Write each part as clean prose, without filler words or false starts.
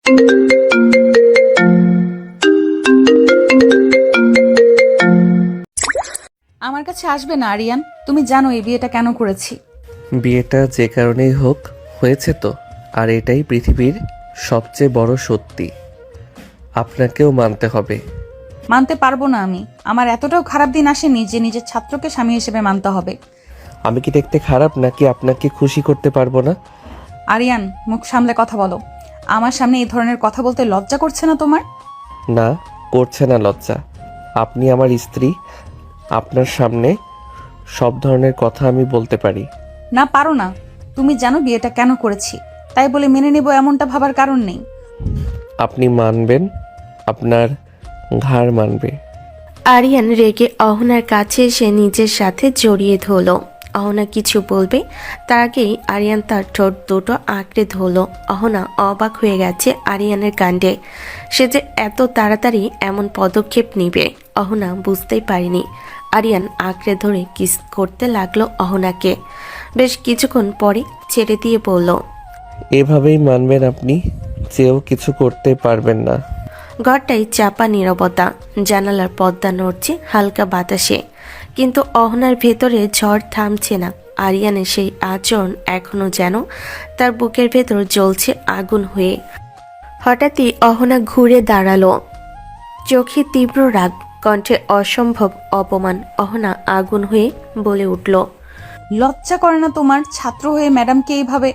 আমার কাছে আসবে না আরিয়ান, তুমি জানো এই বিয়েটা কেন করেছি। বিয়েটা যে কারণেই হোক হয়েছে তো, আর এটাই পৃথিবীর সবচেয়ে বড় সত্যি। আপনাকেও মানতে হবে। মানতে পারবো না আমি। আমার এতটাও খারাপ দিন আসেনি যে নিজের ছাত্রকে স্বামী হিসেবে মানতে হবে। আমি কি দেখতে খারাপ নাকি আপনাকে খুশি করতে পারবো না? আরিয়ান, মুখ সামলে কথা বলো। আমার সামনে এই ধরনের কথা বলতে লজ্জা করছে না তোমার? না, করছে না লজ্জা। আপনি আমার স্ত্রী, আপনার সামনে সব ধরনের কথা আমি বলতে পারি। না, পারো না। তুমি জানো বিয়েটা কেন করেছি, তাই বলে মেনে নেব এমনটা ভাবার কারণ নেই। আপনি মানবেন, আপনার ঘাড় মানবে। আরিয়ান রেগে অহনার কাছে এসে নিজের সাথে জড়িয়ে ধরল। অহনা কিছু বলবে তার আগেই আরিয়ান তার ঠোঁট দুটো আঁকড়ে ধরল। অহনা অবাক হয়ে গেছে আরিয়ানের কাণ্ডে। সে যে এত তাড়াতাড়ি এমন পদক্ষেপ নিবে অহনা বুঝতেই পারেনি। আরিয়ান আঁকড়ে ধরে কিস করতে লাগলো অহনাকে। বেশ কিছুক্ষণ পরে ছেড়ে দিয়ে বলল, এভাবেই মানবেন আপনি? চেয়েও কিছু করতে পারবেন না? ঘরটায় চাপা নীরবতা, জানালার পর্দা নড়ছে হালকা বাতাসে, কিন্তু অহনার ভেতরে ঝড় থামছে না। আরিয়ানের সেই আচরণ এখনো যেন তার বুকের ভেতর জ্বলছে আগুন হয়ে। হঠাৎই অহনা ঘুরে দাঁড়ালো, চোখে তীব্র রাগ, কণ্ঠে অসম্ভব অপমান। অহনা আগুন হয়ে বলে উঠল, লজ্জা করে না তোমার ছাত্র হয়ে ম্যাডামকে এইভাবে?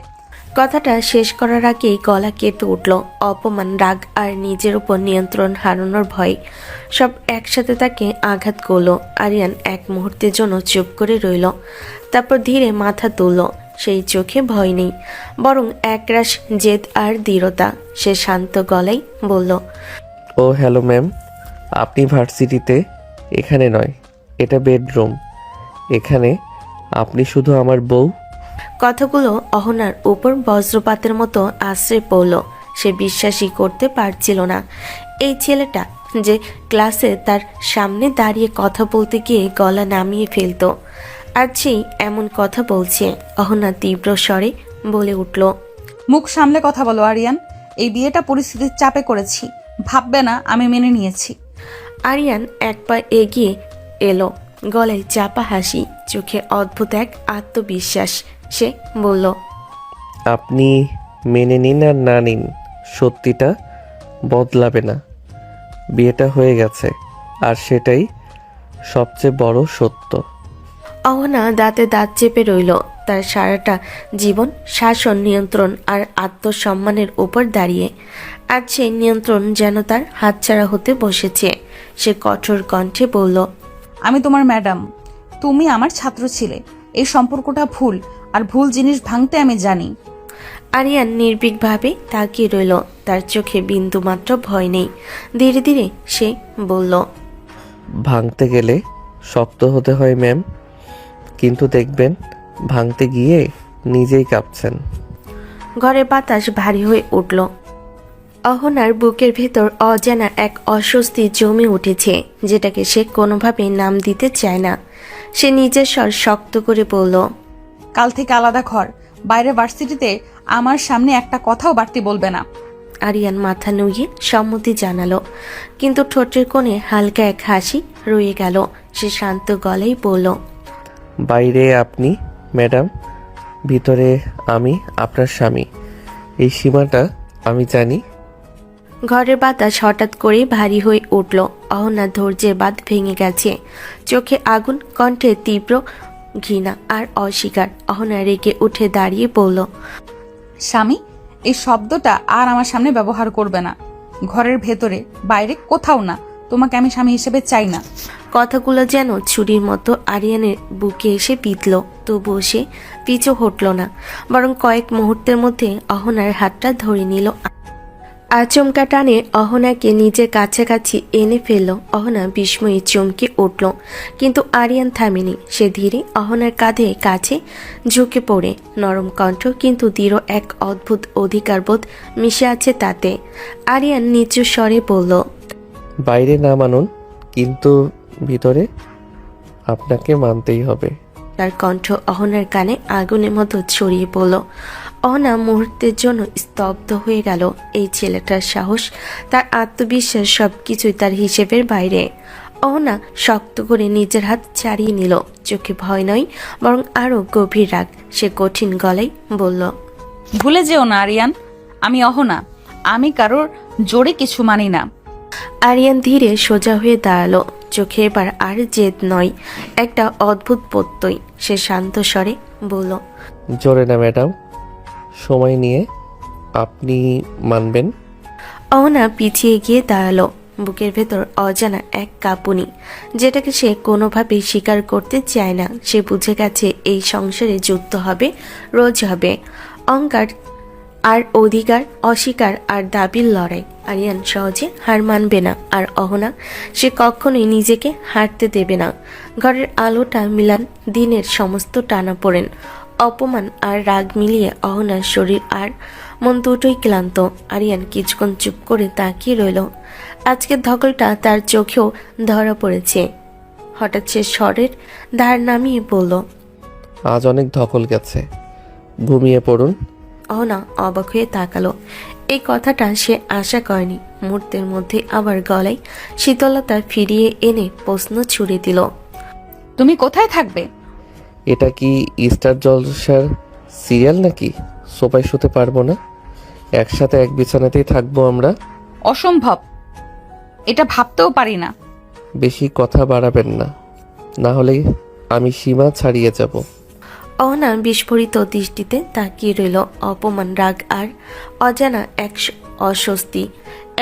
কথাটা শেষ করার আগেই গলা কেঁপে উঠল। অপমান, রাগ আর নিজের উপর নিয়ন্ত্রণ হারানোর ভয় সব একসাথে তাকে আঘাত করলো। আরিয়ান এক মুহূর্তের জন্য চুপ করে রইল, তারপর ধীরে মাথা তুলল। সেই চোখে ভয় নেই, বরং একরাশ জেদ আর দৃঢ়তা। সে শান্ত গলায় বলল, ও হ্যালো ম্যাম, আপনি ভার্সিটিতে? এখানে নয়, এটা বেডরুম। এখানে আপনি শুধু আমার বউ। কথাগুলো অহনার উপর বজ্রপাতের মতো আশ্রয় পড়ল। সে বিশ্বাসই করতে পারছিল না এই ছেলেটা যে ক্লাসে তার সামনে দাঁড়িয়ে কথা বলতে গিয়ে গলা নামিয়ে ফেলত, আজ সেই এমন কথা বলছে। অহনা তীব্র স্বরে বলে উঠল, মুখ সামলে কথা বলো আরিয়ান। এই বিয়েটা পরিস্থিতির চাপে করেছি, ভাববে না আমি মেনে নিয়েছি। আরিয়ান এক পা এগিয়ে এলো, গলায় চাপা হাসি, চোখে অদ্ভুত এক আত্মবিশ্বাস। সে বলল, আপনি মেনে নিন আর না নিন, সত্যিটা বদলাবে না। বিয়েটা হয়ে গেছে, আর সেটাই সবচেয়ে বড় সত্য। অহনা দাঁতে দাঁত চেপে রইল। তার সারাটা জীবন শাসন, নিয়ন্ত্রণ আর আত্মসম্মানের উপর দাঁড়িয়ে। আজ সেই নিয়ন্ত্রণ যেন তার হাতছাড়া হতে বসেছে। সে কঠোর কণ্ঠে বলল, আমি তোমার ম্যাডাম, তুমি আমার ছাত্র ছিলে। এই সম্পর্কটা ভুল, আর ভুল জিনিস ভাঙতে আমি জানি। আরিয়ান নির্ভীকভাবে তাকিয়ে রইল, তার চোখে বিন্দুমাত্র ভয় নেই। ধীরে ধীরে সে বলল, ভাঙতে গেলে শক্ত হতে হয় ম্যাম, কিন্তু দেখবেন ভাঙতে গিয়ে নিজেই কাঁপছেন। ঘরে বাতাস ভারী হয়ে উঠল। অহনার বুকের ভেতর অজানা এক অস্বস্তি জমে উঠেছে, যেটাকে সে কোনোভাবে নাম দিতে চায় না। সে নিজের স্বর শক্ত করে বলল, কাল থেকে আলাদা ঘর, বাইরে ভার্সিটিতে আমার সামনে একটা কথাও বাড়তি বলবে না। আরিয়ান মাথা নুইয়ে সম্মতি জানালো, কিন্তু ঠোঁটের কোণে হালকা এক হাসি রয়ে গেল। সে শান্ত গলায় বলল, বাইরে আপনি ম্যাডাম, ভিতরে আমি আপনার স্বামী। এই সীমাটা আমি জানি। ঘরের বাতাস হঠাৎ করে ভারী হয়ে উঠল। অহনার ধৈর্যের বাঁধ ভেঙে গেছে, চোখে আগুন, কণ্ঠে তীব্র ঘৃণা আর অস্বীকার। অহনা রেগে উঠে দাঁড়িয়ে বলল, স্বামী, এই শব্দটা আর আমার সামনে ব্যবহার করবে না। ঘরের ভেতরে, বাইরে, কোথাও না। তোমাকে আমি স্বামী হিসেবে চাই না। কথাগুলো যেন ছুরির মতো আরিয়ানের বুকে এসে বিঁধল। তবুও সে পিছু হটল না, বরং কয়েক মুহূর্তের মধ্যে অহনার হাতটা ধরে নিল। আচমকা টানে অহনাকে নিজের কাছাকাছি এনে ফেলল। অহনা বিস্ময়ে চমকে উঠল, কিন্তু আরিয়ান থামেনি। সে ধীরে অহনার কাঁধে কাছে ঝুঁকে পড়ে, নরম কণ্ঠ কিন্তু দৃঢ় এক অদ্ভুত অধিকারবোধ মিশে আছে তাতে। আরিয়ান নিচু স্বরে বলল, বাইরে না মানুন, কিন্তু ভিতরে আপনাকে মানতেই হবে। তার কণ্ঠ অহনার কানে আগুনের মতো ছড়িয়ে পড়ল। অহনা মুহূর্তের জন্য স্তব্ধ হয়ে গেল। এই ছেলেটার সাহস, তার আত্মবিশ্বাস সবকিছুই তার হিসেবের বাইরে। অহনা শক্ত করে নিজের হাত ছাড়িয়ে নিল। চোখে ভয় নয়, বরং আরো গভীর রাগ। সে কঠিন গলায় বলল, ভুলে যেও না আরিয়ান, আমি অহনা। আমি কারোর জোরে কিছু মানি না। আরিয়ান ধীরে সোজা হয়ে দাঁড়ালো। চোখে এবার আর জেদ নয়, একটা অদ্ভুত প্রত্যয়। সে শান্ত স্বরে বলল, জোরে না ম্যাডাম, সময় নিয়ে। আপনি মানবেন? অহনা পিছিয়ে গিয়ে দাঁড়ালো। বুকের ভেতর অজানা এক কাঁপুনি, যেটাকে সে কোনোভাবেই স্বীকার করতে চায় না। সে বুঝে গেছে এই সংসারে যুদ্ধ হবে, রোজ হবে। অহংকার আর অধিকার, অস্বীকার আর দাবির লড়াই। আরিয়ান সহজে হার মানবে না, আর অহনা, সে কখনোই নিজেকে হারতে দেবে না। ঘরের আলোটা মিলান দিনের সমস্ত টানাপোড়েন, অপমান আর রাগ মিলিয়ে অহনার শরীর আর মন দুটোই ক্লান্ত। আরিয়ান কিছুক্ষণ চুপ করে তাকিয়ে রইল। আজকের ধকলটা তার চোখেও ধরা পড়েছে। হঠাৎ সে স্বরের ধার নামিয়ে বলল, আজ অনেক ধকল গেছে, ঘুমিয়ে পড়ুন। অহনা অবাক হয়ে তাকালো। এই কথাটা সে আশা করেনি। মুহূর্তের মধ্যে আবার গলায় শীতলতা ফিরিয়ে এনে প্রশ্ন ছুড়ে দিল, তুমি কোথায় থাকবে? এটা কি স্টার জলসার সিরিয়াল নাকি? সোফায় শুতে পারবো না? একসাথে এক বিছানাতেই থাকবো আমরা? অসম্ভব, এটা ভাবতেও পারি না। বেশি কথা বাড়াবেন না, না হলে আমি সীমা ছাড়িয়ে যাব। অহনা বিস্ফোরিত দৃষ্টিতে তাকিয়ে রইল। অপমান, রাগ আর অজানা এক অস্বস্তি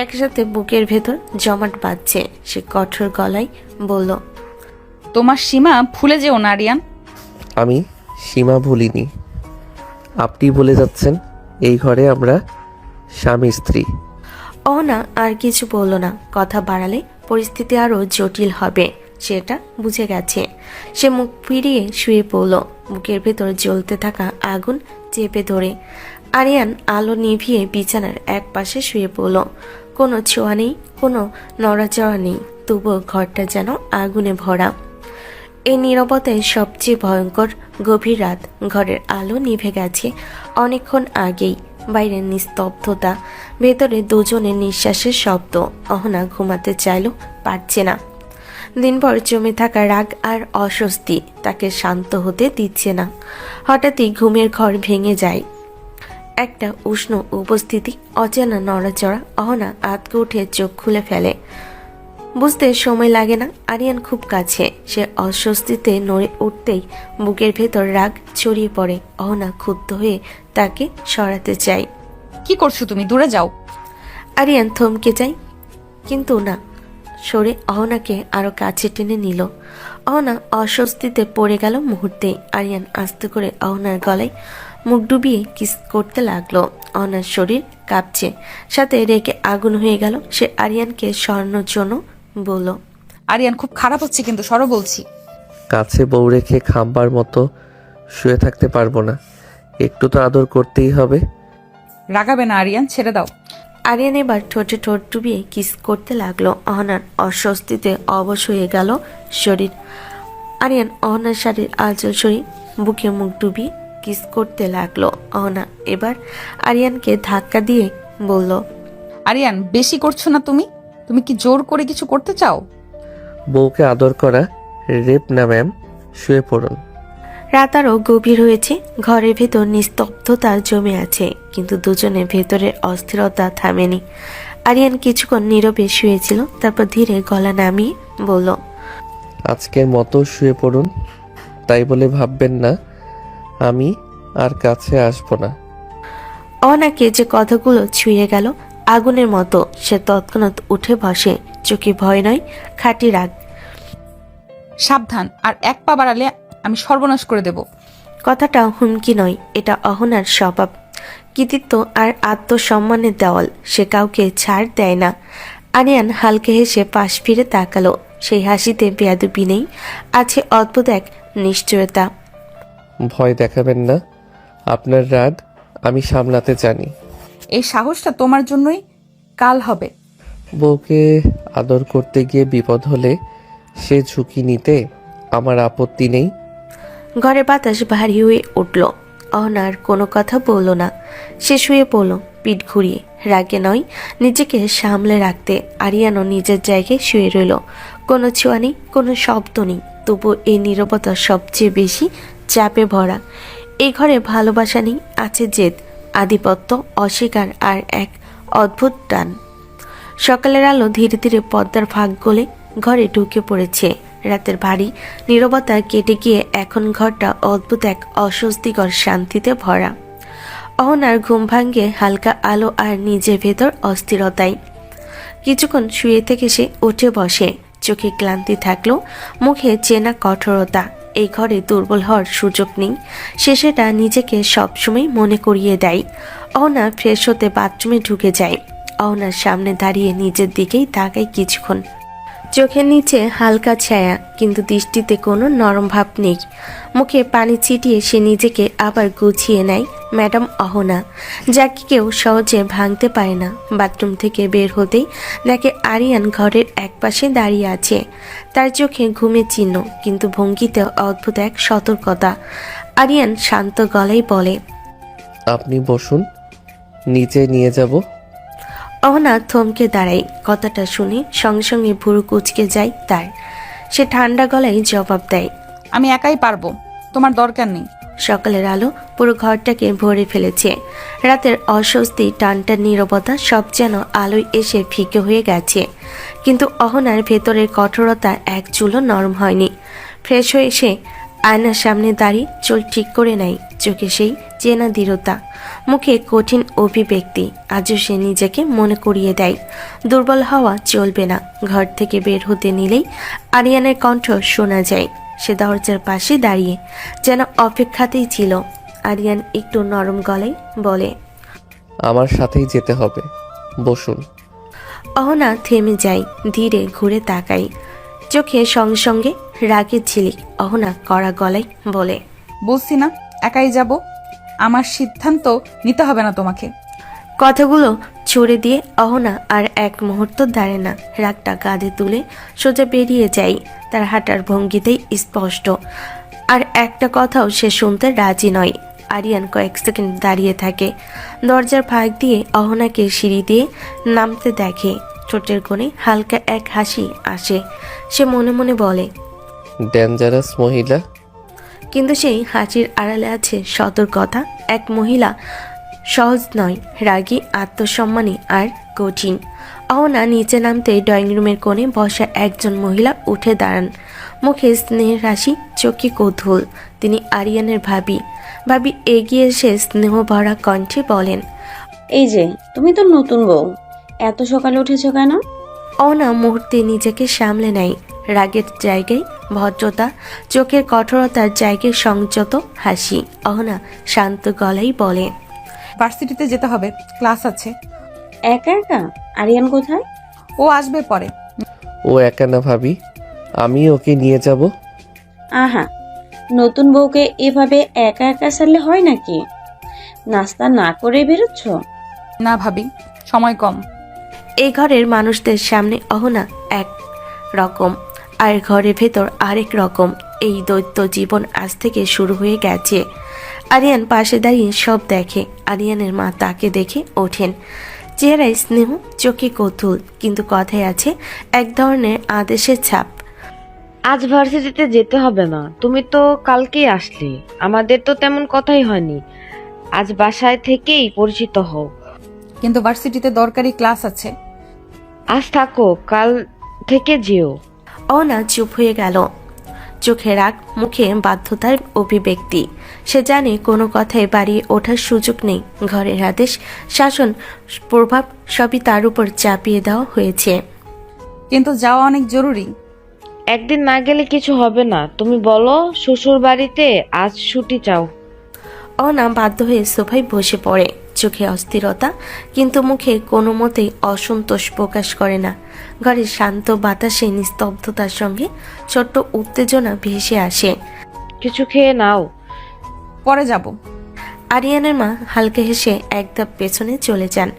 একসাথে বুকের ভেতর জমাট বাঁধছে। সে কঠোর গলায় বলল, তোমার সীমা ভুলে যেও না আরিয়ান। আমি সীমা ভুলিনি, আপনি ভুলে যাচ্ছেন। এই ঘরে আমরা স্বামী স্ত্রী। অহনা আর কিছু বলল না। কথা বাড়ালে পরিস্থিতি আরো জটিল হবে, সেটা বুঝে গেছে। সে মুখ ফিরিয়ে শুয়ে পড়ল, বুকের ভেতর জ্বলতে থাকা আগুন চেপে ধরে। আরিয়ান আলো নিভিয়ে বিছানার এক পাশে শুয়ে পড়ল। কোনো ছোঁয়া নেই, কোনো নড়াচড়া নেই, তবুও ঘরটা যেন আগুনে ভরা। এই নীরবতায় সবচেয়ে ভয়ঙ্কর। গভীর রাত, ঘরের আলো নিভে গেছে অনেকক্ষণ আগেই। বাইরের নিস্তব্ধতা, ভেতরে দুজনের নিঃশ্বাসের শব্দ। অহনা ঘুমাতে চাইলেও পারছে না। দিনভর জমে থাকা রাগ আর অস্বস্তি তাকে শান্ত হতে দিচ্ছে না। হঠাৎই ঘুমের ঘর ভেঙে যায়। একটা উষ্ণ উপস্থিতি, অচেনা নড়াচড়া। অহনা আতকে উঠে চোখ খুলে ফেলে। বুঝতে সময় লাগে না, আরিয়ান খুব কাছে। সে অস্বস্তিতে নড়ে উঠতেই বুকের ভেতর রাগ ছড়িয়ে পড়ে। অহনা ক্ষুব্ধ হয়ে তাকে সরাতে চায়। কি করছো তুমি? দূরে যাও। আরিয়ান থমকে যায়, কিন্তু না, সরে অহনাকে আরো কাছে টেনে নিল। অহনা অস্বস্তিতে পড়ে গেল মুহূর্তে। আরিয়ান আস্তে করে অহনার গলায় মুখ ডুবিয়ে কিস করতে লাগলো। অহনার শরীর কাঁপছে, সাথে রেগে আগুন হয়ে গেল। সে আরিয়ানকে সরানোর জন্য বলল, আরিয়ান, খুব খারাপ হচ্ছে কিন্তু, সরো বলছি। কাছে বউ রেখে খাম্বার মতো শুয়ে থাকতে পারবো না, একটু তো আদর করতেই হবে। রাগাবে না আরিয়ান, ছেড়ে দাও। আরিয়ান এবার ঠোঁটে ঠোঁট ডুবিয়ে কিস করতে লাগলো। অহনার অস্বস্তিতে অবশ হয়ে গেল শরীর। আরিয়ান অহনার শাড়ির আঁচল শরীর বুকে মুখ ডুবিয়ে কিস করতে লাগলো। অহনা এবার আরিয়ানকে ধাক্কা দিয়ে বলল, আরিয়ান, বেশি করছো না তুমি? তুমি কি জোর করে কিছু করতে চাও? বউকে আদর করা রেপ না ম্যাম, শুয়ে পড়ুন। রাত আরও গভীর হয়েছে। ঘরের ভেতর নিস্তব্ধতা জমে আছে, কিন্তু দুজনের ভেতরের অস্থিরতা থামেনি। আরিয়ান কিছুক্ষণ নীরবে শুয়েছিল, তারপর ধীরে গলা নামিয়ে বলল, আজকের মতো শুয়ে পড়ুন। তাই বলে ভাববেন না আমি আর কাছে আসবো না। অনাকে যে কথাগুলো ছুঁয়ে গেল আগুনের মতো, সে তৎক্ষণাৎ উঠে বসে। চোখে ভয় নয়, খাঁটি রাগ। সাবধান, আর এক পা বাড়ালে আমি সর্বনাশ করে দেব। কথাটা হুমকি নয়, এটা অহনার স্বভাব, কৃতিত্ব আর আত্মসম্মানের দেওয়াল। সে কাউকে ছাড় দেয় না। আরিয়ান হালকা হেসে পাশ ফিরে তাকালো। সেই হাসিতে বেয়াদবি নেই, আছে অদ্ভুত এক নিশ্চয়তা। ভয় দেখাবেন না, আপনার রাগ আমি সামলাতে জানি। এই সাহসটা তোমার জন্যই কাল হবে। বউকে আদর করতে গিয়ে বিপদ হলে সে ঝুঁকি নিতে আমার আপত্তি নেই। ঘরে বাতাস ভারী হয়ে উঠল। অহনার কোনো কথা বলল না। সে শুয়ে পড়ল পিঠ ঘুরিয়ে, রাগে নয় নিজেকে সামলে রাখতে। আরিয়ানও নিজের জায়গায় শুয়ে রইল। কোনো ছোঁয়া নেই, কোনো শব্দ নেই, তবু এই নীরবতা সবচেয়ে বেশি চাপে ভরা। এই ঘরে ভালোবাসা নেই, আছে জেদ, আধিপত্য, অস্বীকার আর এক অদ্ভুত টান। সকালের আলো ধীরে ধীরে পর্দার ফাঁক গলে ঘরে ঢুকে পড়েছে। রাতের ভারী নীরবতা কেটে গিয়ে এখন ঘরটা অদ্ভুত এক অস্বস্তিকর শান্তিতে ভরা। অহনার ঘুম ভাঙ্গে হালকা আলো আর নিজের ভেতর অস্থিরতায়। কিছুক্ষণ শুয়ে থেকে সে উঠে বসে। চোখে ক্লান্তি থাকলেও মুখে চেনা কঠোরতা। এই ঘরে দুর্বল হওয়ার সুযোগ নেই, সে সেটা নিজেকে সবসময় মনে করিয়ে দেয়। অহনা ফ্রেশ হতে বাথরুমে ঢুকে যায়। অহনার সামনে দাঁড়িয়ে নিজের দিকেই তাকায় কিছুক্ষণ। চোখের নিচে হালকা ছায়া, কিন্তু দৃষ্টিতে কোনো নরম ভাব নেই। মুখে পানি ছিটিয়ে সে নিজেকে আবার গুছিয়ে নেয়। ম্যাডাম অহনা, যাকে কেউ সহজে ভাঙতে পারে না। বাথরুম থেকে বের হতেই দেখে আরিয়ান ঘরের একপাশে দাঁড়িয়ে আছে। তার চোখে ঘুমের চিহ্ন, কিন্তু ভঙ্গিতে অদ্ভুত এক সতর্কতা। আরিয়ান শান্ত গলায় বলে, আপনি বসুন, নিচে নিয়ে যাব। অহনা থমকে দাঁড়ায়। কথাটা শুনে সঙ্গে সঙ্গে ভুরু কুচকে যায় তার। সে ঠান্ডা গলায় জবাব দেয়, আমি একাই পারবো, তোমার দরকার নেই। সকালের আলো পুরো ঘরটাকে ভরে ফেলেছে। রাতের অস্বস্তি, টানটান নীরবতা সব যেন আলোয় এসে ফিকে হয়ে গেছে। কিন্তু অহনার ভেতরের কঠোরতা এক চুলও নরম হয়নি। ফ্রেশ হয়ে এসে আয়নার সামনে দাঁড়িয়ে চুল ঠিক করে নেয়। চোখে সেই চেনা দৃঢ়তা, মুখে কঠিন অভিব্যক্তি। আজও সে নিজেকে মনে করিয়ে দেয়, দুর্বল হওয়া চলবে না। ঘর থেকে বের হতে নিলেই আরিয়ানের কণ্ঠ শোনা যায়। সে দরজার পাশে দাঁড়িয়ে যেন অপেক্ষাতেই ছিল। আরিয়ান একটু নরম গলায় বলে, আমার সাথেই যেতে হবে, বসুন। অহনা থেমে যায়, ধীরে ঘুরে তাকায়। চোখে সঙ্গে সঙ্গে রাগের ঝিলিক। অহনা কড়া গলায় বলে, বলছি না একাই যাব, আমার সিদ্ধান্ত নিতে হবে না তোমাকে। কথাগুলো ছুড়ে দিয়ে অহনা আর এক মুহূর্ত দাঁড়ে না। রাগটা কাঁধে তুলে সোজা বেরিয়ে যায়। তার হাঁটার ভঙ্গিতেই স্পষ্ট, আর একটা কথাও সে শুনতে রাজি নয়। আরিয়ান কয়েক সেকেন্ড দাঁড়িয়ে থাকে। দরজার ফাঁক দিয়ে অহনাকে সিঁড়ি দিয়ে নামতে দেখে। ঠোঁটের কোণে হালকা এক হাসি আসে। সে মনে মনে বলে, ডেঞ্জারাস মহিলা। কিন্তু সেই হাসির আড়ালে আছে সতর্কতা। এক মহিলা সহজ নয়, রাগী, আত্মসম্মানী আর কঠিন। অহনা নিচে নামতে ড্রয়িং রুমের কোণে বসা একজন মহিলা উঠে দাঁড়ান। মুখে স্নেহের রাশি, চোখে কৌতূহল। তিনি আরিয়ানের ভাবি। ভাবি এগিয়ে এসে স্নেহ ভরা কণ্ঠে বলেন, এই যে, তুমি তো নতুন বউ, এত সকালে উঠেছো কেন? অহনা মুহূর্তে নিজেকে সামলে নেয়। রাগের জায়গায় ভদ্রতা, চোখের কঠোরতার জায়গায় সংযত হাসি। অহনা শান্ত গলায় বলে, ভার্সিটিতে যেতে হবে, ক্লাস আছে। একা একা? আরিয়ান কোথায়? ও আসবে পরে। ও একা না ভাবি, আমি ওকে নিয়ে যাব। আহা, নতুন বউকে এভাবে একা একা ছাড়লে হয় নাকি? নাস্তা না করে বেরোচ্ছ? না ভাবি, সময় কম। এই ঘরের মানুষদের সামনে অহনা এক রকম, আর ঘরের ভেতর আরেক রকম। এই দৈত্য জীবন আজ থেকে শুরু হয়ে গেছে। আরিয়ান পাশে দাঁড়িয়ে সব দেখে। আরিয়ানের মা তাকে দেখে ওঠেন। চেহারায় স্নেহ, চোখে কৌতূহল, কিন্তু কথায় আছে এক ধরনের আদেশের ছাপ। আজ ভার্সিটিতে যেতে হবে না, তুমি তো কালকেই আসলে, আমাদের তো তেমন কথাই হয়নি। আজ বাসায় থেকেই পরিচিত হও। কিন্তু ভার্সিটিতে দরকারি ক্লাস আছে। আজ থাকো, কাল থেকে যেও। অহনা চুপ হয়ে গেল। চোখে রাগ, মুখে বাধ্যতার অভিব্যক্তি। সে জানে কোনো কথায় বাড়িয়ে ওঠার সুযোগ নেই। ঘরের আদেশ, শাসন, প্রভাব সবই তার উপর চাপিয়ে দেওয়া হয়েছে। কিন্তু যাওয়া অনেক জরুরি। একদিন না গেলে কিছু হবে না, তুমি বলো শ্বশুর বাড়িতে আজ ছুটি চাও। অহনা বাধ্য হয়ে সোফায় বসে পড়ে। চোখে অস্থিরতা, কিন্তু মুখে কোনো মতেই অসন্তোষ প্রকাশ করে না। ঘরের শান্ত বাতাসে নিস্তব্ধতার সঙ্গে ছোট্ট উত্তেজনা ভেসে আসে। কিছু খেয়ে নাও। পরে যাব। আরিয়ানের মা হালকা হেসে এক ধাপ পেছনে চলে যান।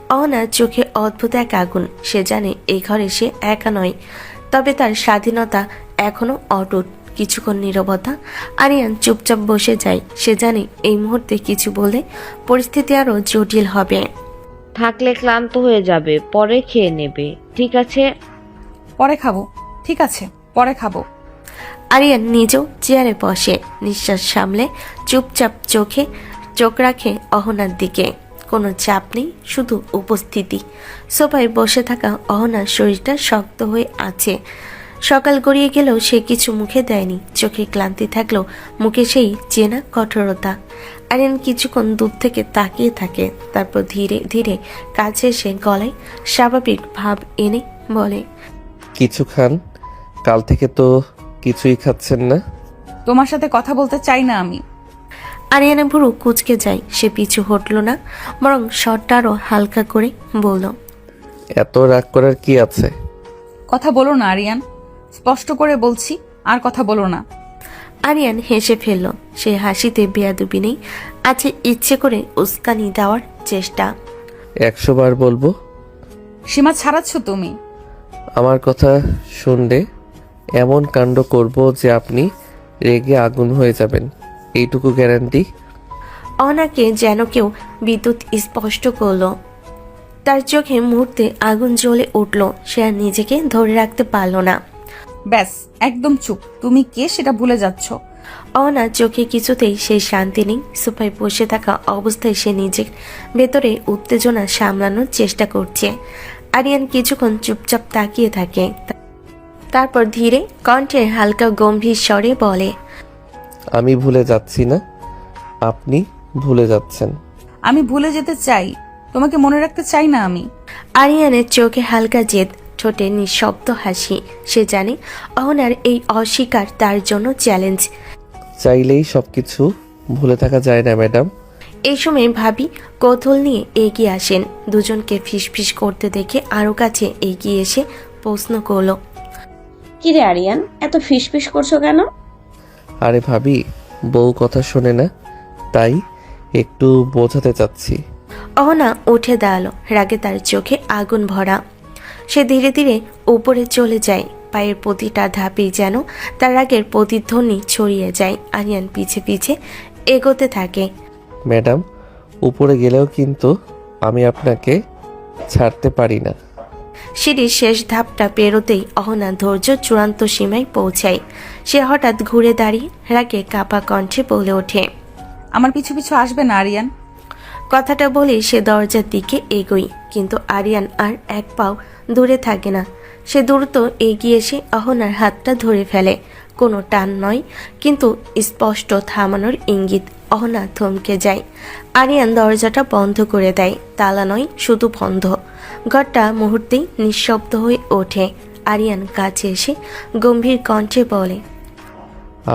অহনার চোখে অদ্ভুত এক আগুন। সে জানে এই ঘরে সে একা নয়, তবে তার স্বাধীনতা এখনো অটুট। কিছুক্ষণ নীরবতা। আরিয়ান চুপচাপ বসে যায়। সে জানে এই মুহূর্তে কিছু বলে পরিস্থিতি আরো জটিল হবে। থাকলে ক্লান্ত হয়ে যাবে, পরে খেয়ে নেবে, ঠিক আছে? পরে খাবো। ঠিক আছে, পরে খাবো। আরিয়ান নিজেও চেয়ারে বসে, নিঃশ্বাস সামলে চুপচাপ চোখ রাখে অহনার দিকে। কোনো চাপ নেই, শুধু উপস্থিতি। সোফায় বসে থাকা অহনার শরীরটা শক্ত হয়ে আছে। সকাল গড়িয়ে গেলেও সে কিছু মুখে দেয়নি। চোখে ক্লান্তি থাকলেও মুখে সেই চেনা কঠোরতা। আরিয়ান কিছুক্ষণ দূর থেকে তাকিয়ে থাকে, তারপর ধীরে ধীরে কাছে এসে গলায় স্বাভাবিক ভাব এনে বলে, কিছু খান। কাল থেকে তো কিছুই খাচ্ছেন না। তোমার সাথে কথা বলতে চাই না আমি। আরিয়ানা ভুরু কুচকে যায়। সে পিছু হটল না, বরং শটটা আরো হালকা করে বলল, এত রাগ করার কি আছে? কথা বলো না আরিয়ান, স্পষ্ট করে বলছি, আর কথা বলো না। আরিয়ান হেসে ফেলল। সে হাসিতে বেয়াদবি নেই, আছে ইচ্ছে করে উস্কানি দেওয়ার চেষ্টা। 100 বার বলবো? সীমা ছাড়াচ্ছ তুমি। আমার কথা শুনলে এমন কাণ্ড করব যে আপনি রেগে আগুন হয়ে যাবেন, এইটুকু গ্যারান্টি। অনাকে যেন কেউ বিদ্যুৎ স্পষ্ট করলো। তার চোখে মুহূর্তে আগুন জ্বলে উঠল। সে আর নিজেকে ধরে রাখতে পারল না। ব্যাস, একদম চুপ। তুমি কে সেটা ভুলে যাচ্ছ। অনার চোখে কিছুতেই সেই শান্তি নেই। সোফায় বসে থাকা অবস্থায় সে নিজের ভেতরে উত্তেজনা সামলানোর চেষ্টা করছে। আরিয়ান কিছুক্ষণ চুপচাপ তাকিয়ে থাকে, তারপর ধীরে কণ্ঠে হালকা গম্ভীর স্বরে বলে, আমি ভুলে যাচ্ছি না, আপনি ভুলে যাচ্ছেন। আমি ভুলে যেতে চাই, তোমাকে মনে রাখতে চাই না আমি। আরিয়ানের চোখে হালকা জেদ, ঠোঁটে নিঃশব্দ হাসি। সে জানে অহনার এই অস্বীকার তার জন্য চ্যালেঞ্জ। চাইলেই সবকিছু ভুলে থাকা যায় না ম্যাডাম। এই সময় ভাবি কৌতূহল নিয়ে এগিয়ে আসেন। দুজনকে ফিসফিস করতে দেখে আরো কাছে এগিয়ে এসে প্রশ্ন করলো, কিরে আরিয়ান, এত ফিসফিস করছো কেন? আরে ভাবি, বউ কথা শোনে না, তাই একটু বোঝাতে চাচ্ছি। অহনা উঠে দাঁড়ালো, রাগে তার চোখে আগুন ভরা। সে ধীরে ধীরে উপরে চলে যায়। পায়ের প্রতিটা ধাপেই যেন তার রাগের প্রতিধ্বনি ছড়িয়ে যায়। আরিয়ান পিছে পিছে এগোতে থাকে। ম্যাডাম, উপরে গেলেও কিন্তু আমি আপনাকে ছাড়তে পারি না। সিঁড়ির শেষ ধাপটা পেরোতেই অহনা ধৈর্য চূড়ান্ত সীমায় পৌঁছায়। সে হঠাৎ ঘুরে দাঁড়িয়ে রাগে কাঁপা কণ্ঠে বলে ওঠে, আমার পিছু পিছু আসবে না আরিয়ান। কথাটা বলে সে দরজার দিকে এগোয়, কিন্তু আরিয়ান আর এক পাও দূরে থাকে না। সে দ্রুত এগিয়ে এসে অহনার হাতটা ধরে ফেলে। কোনো টান নয়, কিন্তু স্পষ্ট থামানোর ইঙ্গিত। অহনা থমকে যায়। আরিয়ান দরজাটা বন্ধ করে দেয়। তালা নয়, শুধু বন্ধ। ঘরটা মুহূর্তেই নিঃশব্দ হয়ে ওঠে। আরিয়ান কাছে এসে গম্ভীর কণ্ঠে বলে,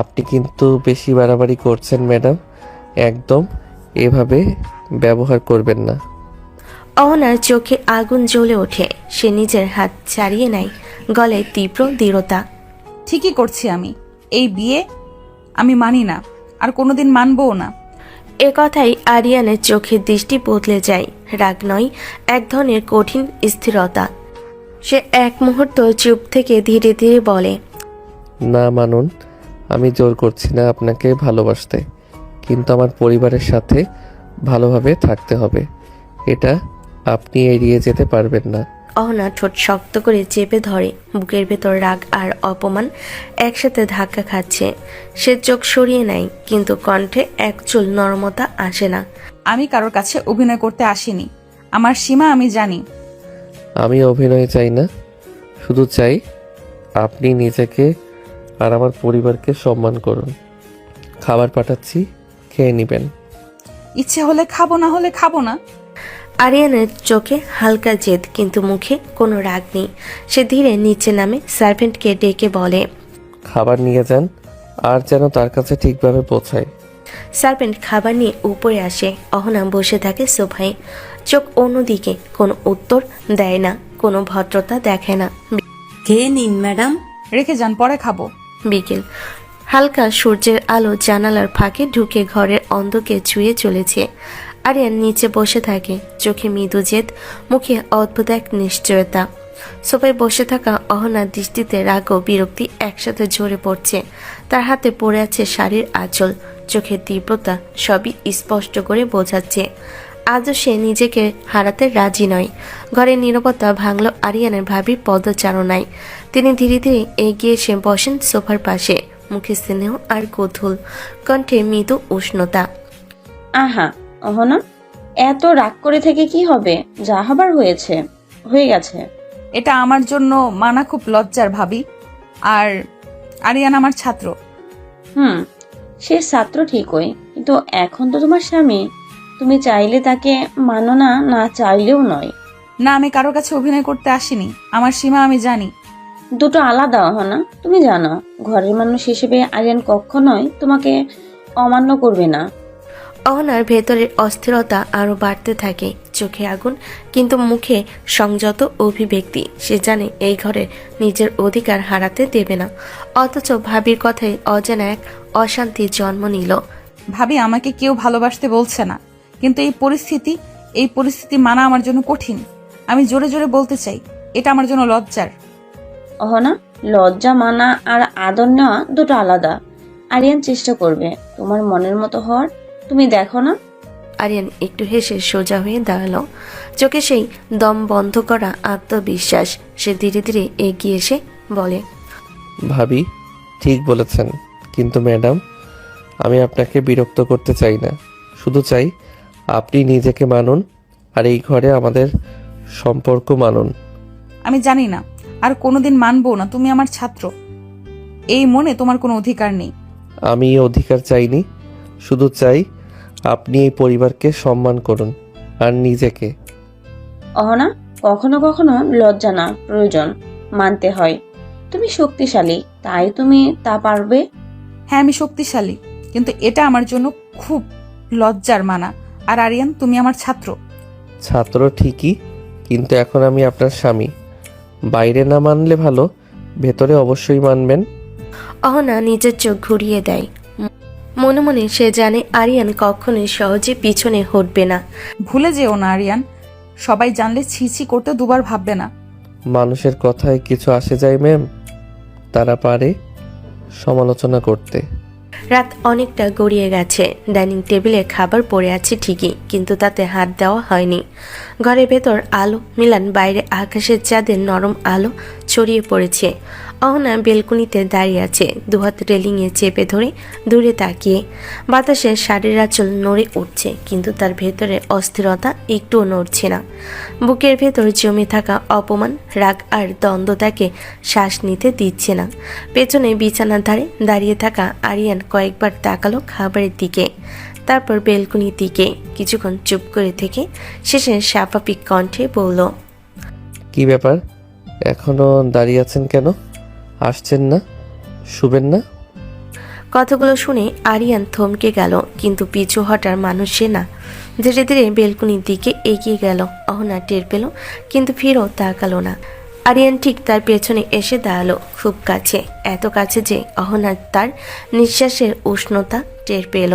আপনি কিন্তু বেশি বাড়াবাড়ি করছেন ম্যাডাম, একদম এভাবে ব্যবহার করবেন না। অহনার চোখে আগুন জ্বলে ওঠে। সে নিজের হাত ছাড়িয়ে নেয়, গলায় তীব্র দৃঢ়তা। ঠিকই করছি আমি। এই বিয়ে আমি মানি না, আর কোনোদিন মানবও না। এ কথাই আরিয়ানের চোখের দৃষ্টি বদলে যায়। রাগ নয়, এক ধরনের কঠিন স্থিরতা। সে এক মুহূর্ত চুপ থেকে ধীরে ধীরে বলে, না মানুন, আমি জোর করছি না আপনাকে ভালোবাসতে, কিন্তু আমার পরিবারের সাথে ভালোভাবে থাকতে হবে, এটা আপনি এড়িয়ে যেতে পারবেন না। অহনা ঠোঁট শক্ত করে চেপে ধরে। বুকের ভেতর রাগ আর অপমান একসাথে ধাক্কা খাচ্ছে। সে চোখ সরিয়ে নেয়, কিন্তু কণ্ঠে এক চুল নরমতা আসে না। আমি কারোর কাছে অভিনয় করতে আসিনি। আমার সীমা আমি জানি। আমি অভিনয় চাই না, শুধু চাই আপনি নিজেকে আর আমার পরিবারকে সম্মান করুন। খাবার পাঠাচ্ছি, খেয়ে নেবেন। ইচ্ছে হলে খাবো, না হলে খাবো না। আরিয়ানের চোখে হালকা জেদ, কিন্তু মুখে কোনো রাগ নেই। সে ধীরে নিচে নামে সার্ভেন্টকে ডেকে বলে, খাবার নিয়ে যান, আর যেন তার কাছে ঠিকভাবে পৌঁছায়। সার্ভেন্ট খাবার নিয়ে উপরে আসে। অহনা বসে থাকে সোফায়, চোখ অন্যদিকে। কোনো উত্তর দেয় না, কোনো ভদ্রতা দেখায় না। খেয়ে নিন ম্যাডাম। রেখে যান, পরে খাবো। বিকেল, হালকা সূর্যের আলো জানালার ফাঁকে ঢুকে ঘরের অন্ধকে ছুঁয়ে চলেছে। আরিয়ান নিচে বসে থাকে, চোখে মৃদু জেদ, মুখে অদ্ভুত এক নিশ্চয়তা। সোফায় বসে থাকা অহনার দৃষ্টিতে রাগ ও বিরক্তি একসাথে ঝরে পড়ছে। তার হাতে পড়ে আছে শাড়ির আঁচল, চোখের তীব্রতা সবই স্পষ্ট করে বোঝাচ্ছে আজও সে নিজেকে হারাতে রাজি নয়। ঘরের নীরবতা ভাঙল আরিয়ানের ভাবির পদচারণায়। তিনি ধীরে ধীরে এগিয়ে এসে বসেন সোফার পাশে, মুখে স্নেহ আর কৌতূহল, কণ্ঠে মৃদু উষ্ণতা। আহা অহনা, এত রাগ করে থেকে কি হবে? যা হবার হয়ে গেছে। এটা আমার জন্য মানা খুব লজ্জার ভাবি। আর আরিয়ান আমার ছাত্র। সে ছাত্র ঠিকই, কিন্তু এখন তো তোমার স্বামী। তুমি চাইলে তাকে মানো না, না চাইলেও নয়। না, আমি কারোর কাছে অভিনয় করতে আসিনি। আমার সীমা আমি জানি। দুটো আলাদা অহনা, তুমি জানো ঘরের মানুষ হিসেবে আরিয়ান কখনোই তোমাকে অমান্য করবে না। অহনার ভেতরের অস্থিরতা আরো বাড়তে থাকে, চোখে আগুন কিন্তু মুখে সংযত অভিব্যক্তি। সে জানে এই ঘরে নিজের অধিকার হারাতে দেবে না, অথচ ভাবির কথায় অজানা এক অশান্তির জন্ম নিল। ভাবি, আমাকে কেউ ভালোবাসতে বলছে না, কিন্তু এই পরিস্থিতি মানা আমার জন্য কঠিন। আমি জোরে জোরে বলতে চাই, এটা আমার জন্য লজ্জার। অহনা, লজ্জা মানা আর আদর নেওয়া দুটো আলাদা। আরিয়ান চেষ্টা করবে তোমার মনের মতো হওয়ার, তুমি দেখো না। আরিয়ান একটু হেসে সোজা হয়ে দাঁড়ালো, চোখে সেই দম বন্ধ করা আত্মবিশ্বাস। সে ধীরে ধীরে এগিয়ে এসে বলে, ভাবি ঠিক বলেছেন, কিন্তু ম্যাডাম আমি আপনাকে বিরক্ত করতে চাই না। শুধু চাই আপনি নিজেকে মানুন আর এই ঘরে আমাদের সম্পর্ক মানুন। আমি জানি না, আর কোনোদিন মানবো না। তুমি আমার ছাত্র, এই মনে তোমার কোনো অধিকার নেই। আমি এই অধিকার চাইনি, শুধু চাই আপনি এই পরিবারকে সম্মান করুন আর নিজেকে। অহনা, কখনো কখনো লজ্জা না প্রয়োজন, মানতে হয়। তুমি শক্তিশালী, তাই তুমি তা পারবে। হ্যাঁ, আমি শক্তিশালী, কিন্তু এটা আমার জন্য খুব লজ্জার মানা। আর আরিয়ান, তুমি আমার ছাত্র। ছাত্র ঠিকই, কিন্তু এখন আমি আপনার স্বামী। বাইরে না মানলে ভালো, ভেতরে অবশ্যই মানবেন। অহনা নিজের চোখ ঘুরিয়ে দেয়। মনে মনে সে জানে আরিয়ান কখনোই সহজে পিছনে হটবে না। ভুলে যেও না আরিয়ান, সবাই জানলে ছি ছি করতে দুবার ভাববে না। মানুষের কথায় কিছু আসে যায় ম্যাম, তারা পারে সমালোচনা করতে। রাত অনেকটা গড়িয়ে গেছে। ডাইনিং টেবিলে খাবার পড়ে আছে ঠিকই, কিন্তু তাতে হাত দেওয়া হয়নি। ঘরের ভেতর আলো মিলান বাইরে আকাশের চাঁদের নরম আলো ছড়িয়ে পড়েছে। অহনা বেলকুনিতে দাঁড়িয়ে আছে, দুহাত রেলিংয়ে চেপে ধরে দূরে তাকিয়ে। বাতাসে শাড়ির আঁচল নড়ে উঠছে, কিন্তু তার ভেতরে অস্থিরতা একটুও নড়ছে না। বুকের ভেতর জমে থাকা অপমান, রাগ আর দ্বন্দ্ব তাকে শ্বাস নিতে দিচ্ছে না। পেছনে বিছানার ধারে দাঁড়িয়ে থাকা আরিয়ান কয়েকবার তাকালো খাবারের দিকে, তারপর বেলকুনির দিকে। কিছুক্ষণ চুপ করে থেকে শেষে স্বাভাবিক কণ্ঠে বলল, কি ব্যাপার, এখনো দাঁড়িয়ে আছেন কেন? আসছেন না? শুবেন না? কথাগুলো শুনে আরিয়ান থমকে গেল, কিন্তু পিছু হটার মানুষ সে না। ধীরে ধীরে বেলকুনির দিকে এগিয়ে গেল। অহনা টের পেল, কিন্তু ফিরেও তাকালো না। আরিয়ান ঠিক তার পেছনে এসে দাঁড়ালো, খুব কাছে, এত কাছে যে অহনা তার নিঃশ্বাসের উষ্ণতা টের পেল।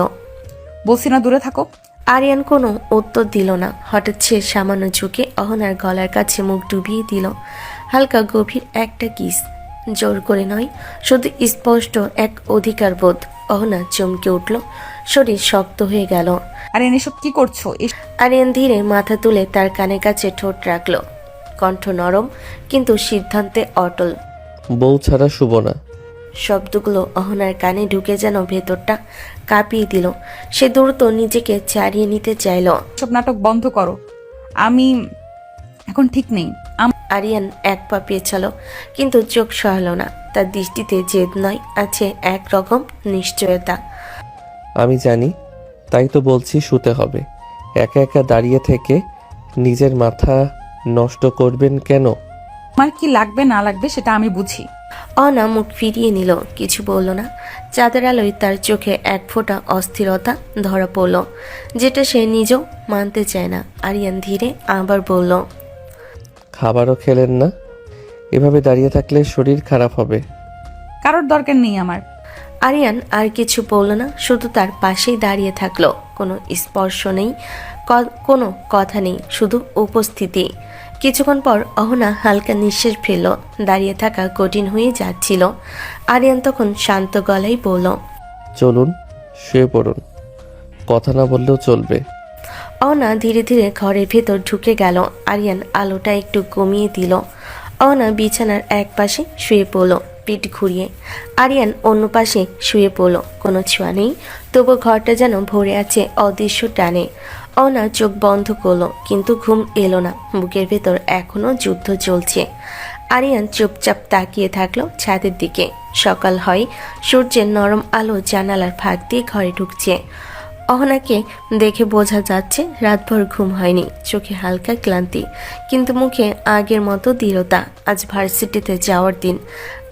বলছি না দূরে থাকো। আরিয়ান কোনো উত্তর দিল না। হঠাৎ সে সামান্য ঝুঁকে অহনার গলার কাছে মুখ ডুবিয়ে দিল। হালকা গভীর একটা কিস, জোর করে নয়, শুধু স্পষ্ট এক অধিকার বোধ। অহনা চমকে উঠল, শরীর শক্ত হয়ে গেল। আরিয়ান, এসব কি করছো? আরিয়ান ধীরে মাথা তুলে তার কানের কাছে ঠোঁট রাখল, কণ্ঠ নরম কিন্তু সিদ্ধান্তে অটল। বউ ছাড়া শুব না। শব্দগুলো অহনার কানে ঢুকে যেন ভেতরটা কাঁপিয়ে দিল। সে দ্রুত নিজেকে ছাড়িয়ে নিতে চাইল। সব নাটক বন্ধ করো, আমি এখন ঠিক নেই। আরিয়ান এক পা পেছালো, কিন্তু চোখ সরালো না। তার দৃষ্টিতে জেদ নয়, আছে একরকম নিশ্চয়তা। আমি জানি, তাই তো বলছি শুতে হবে। একা একা দাঁড়িয়ে থেকে নিজের মাথা নষ্ট করবেন কেন? আমার কি লাগবে না লাগবে সেটা আমি বুঝি। অনা মুখ ফিরিয়ে নিল, কিছু বলল না। চাঁদের আলোয় তার চোখে এক ফোঁটা অস্থিরতা ধরা পড়ল, যেটা সে নিজেও মানতে চায় না। আরিয়ান ধীরে আবার বলল, খাবারও খেলেন না? এভাবে দাঁড়িয়ে থাকলে শরীর খারাপ হবে। কারোর দরকার নেই আমার। আরিয়ান আর কিছু বলল না, শুধু তার পাশেই দাঁড়িয়ে থাকলো। কোনো স্পর্শ নেই, কোনো কথা নেই, শুধু উপস্থিতি। কিছুক্ষণ পর অহনা হালকা নিঃশ্বাস ফেলল। দাঁড়িয়ে থাকা কঠিন হয়ে যাচ্ছিল। আরিয়ান তখন শান্ত গলায় বলল, চলুন শুয়ে পড়ুন, কথা না বললেও চলবে। অহনা ধীরে ধীরে ঘরের ভেতর ঢুকে গেল। আরিয়ান আলোটা একটু কমিয়ে দিল। অহনা বিছানার এক পাশে শুয়ে পড়ল পিঠ ঘুরিয়ে। আরিয়ান অন্য পাশে শুয়ে পড়ল। কোনো ছোঁয়া নেই, তবু ঘরটা যেন ভরে আছে অদৃশ্য টানে। অহনা চোখ বন্ধ করলো, কিন্তু ঘুম এলো না। বুকের ভেতর এখনো যুদ্ধ চলছে। আরিয়ান চুপচাপ তাকিয়ে থাকলো ছাদের দিকে। সকাল হয়, সূর্যের নরম আলো জানালার ফাঁক দিয়ে ঘরে ঢুকছে। অহনাকে দেখে বোঝা যাচ্ছে রাতভর ঘুম হয়নি, চোখে হালকা ক্লান্তি, কিন্তু মুখে আগের মতো দৃঢ়তা। আজ ভার্সিটিতে যাওয়ার দিন।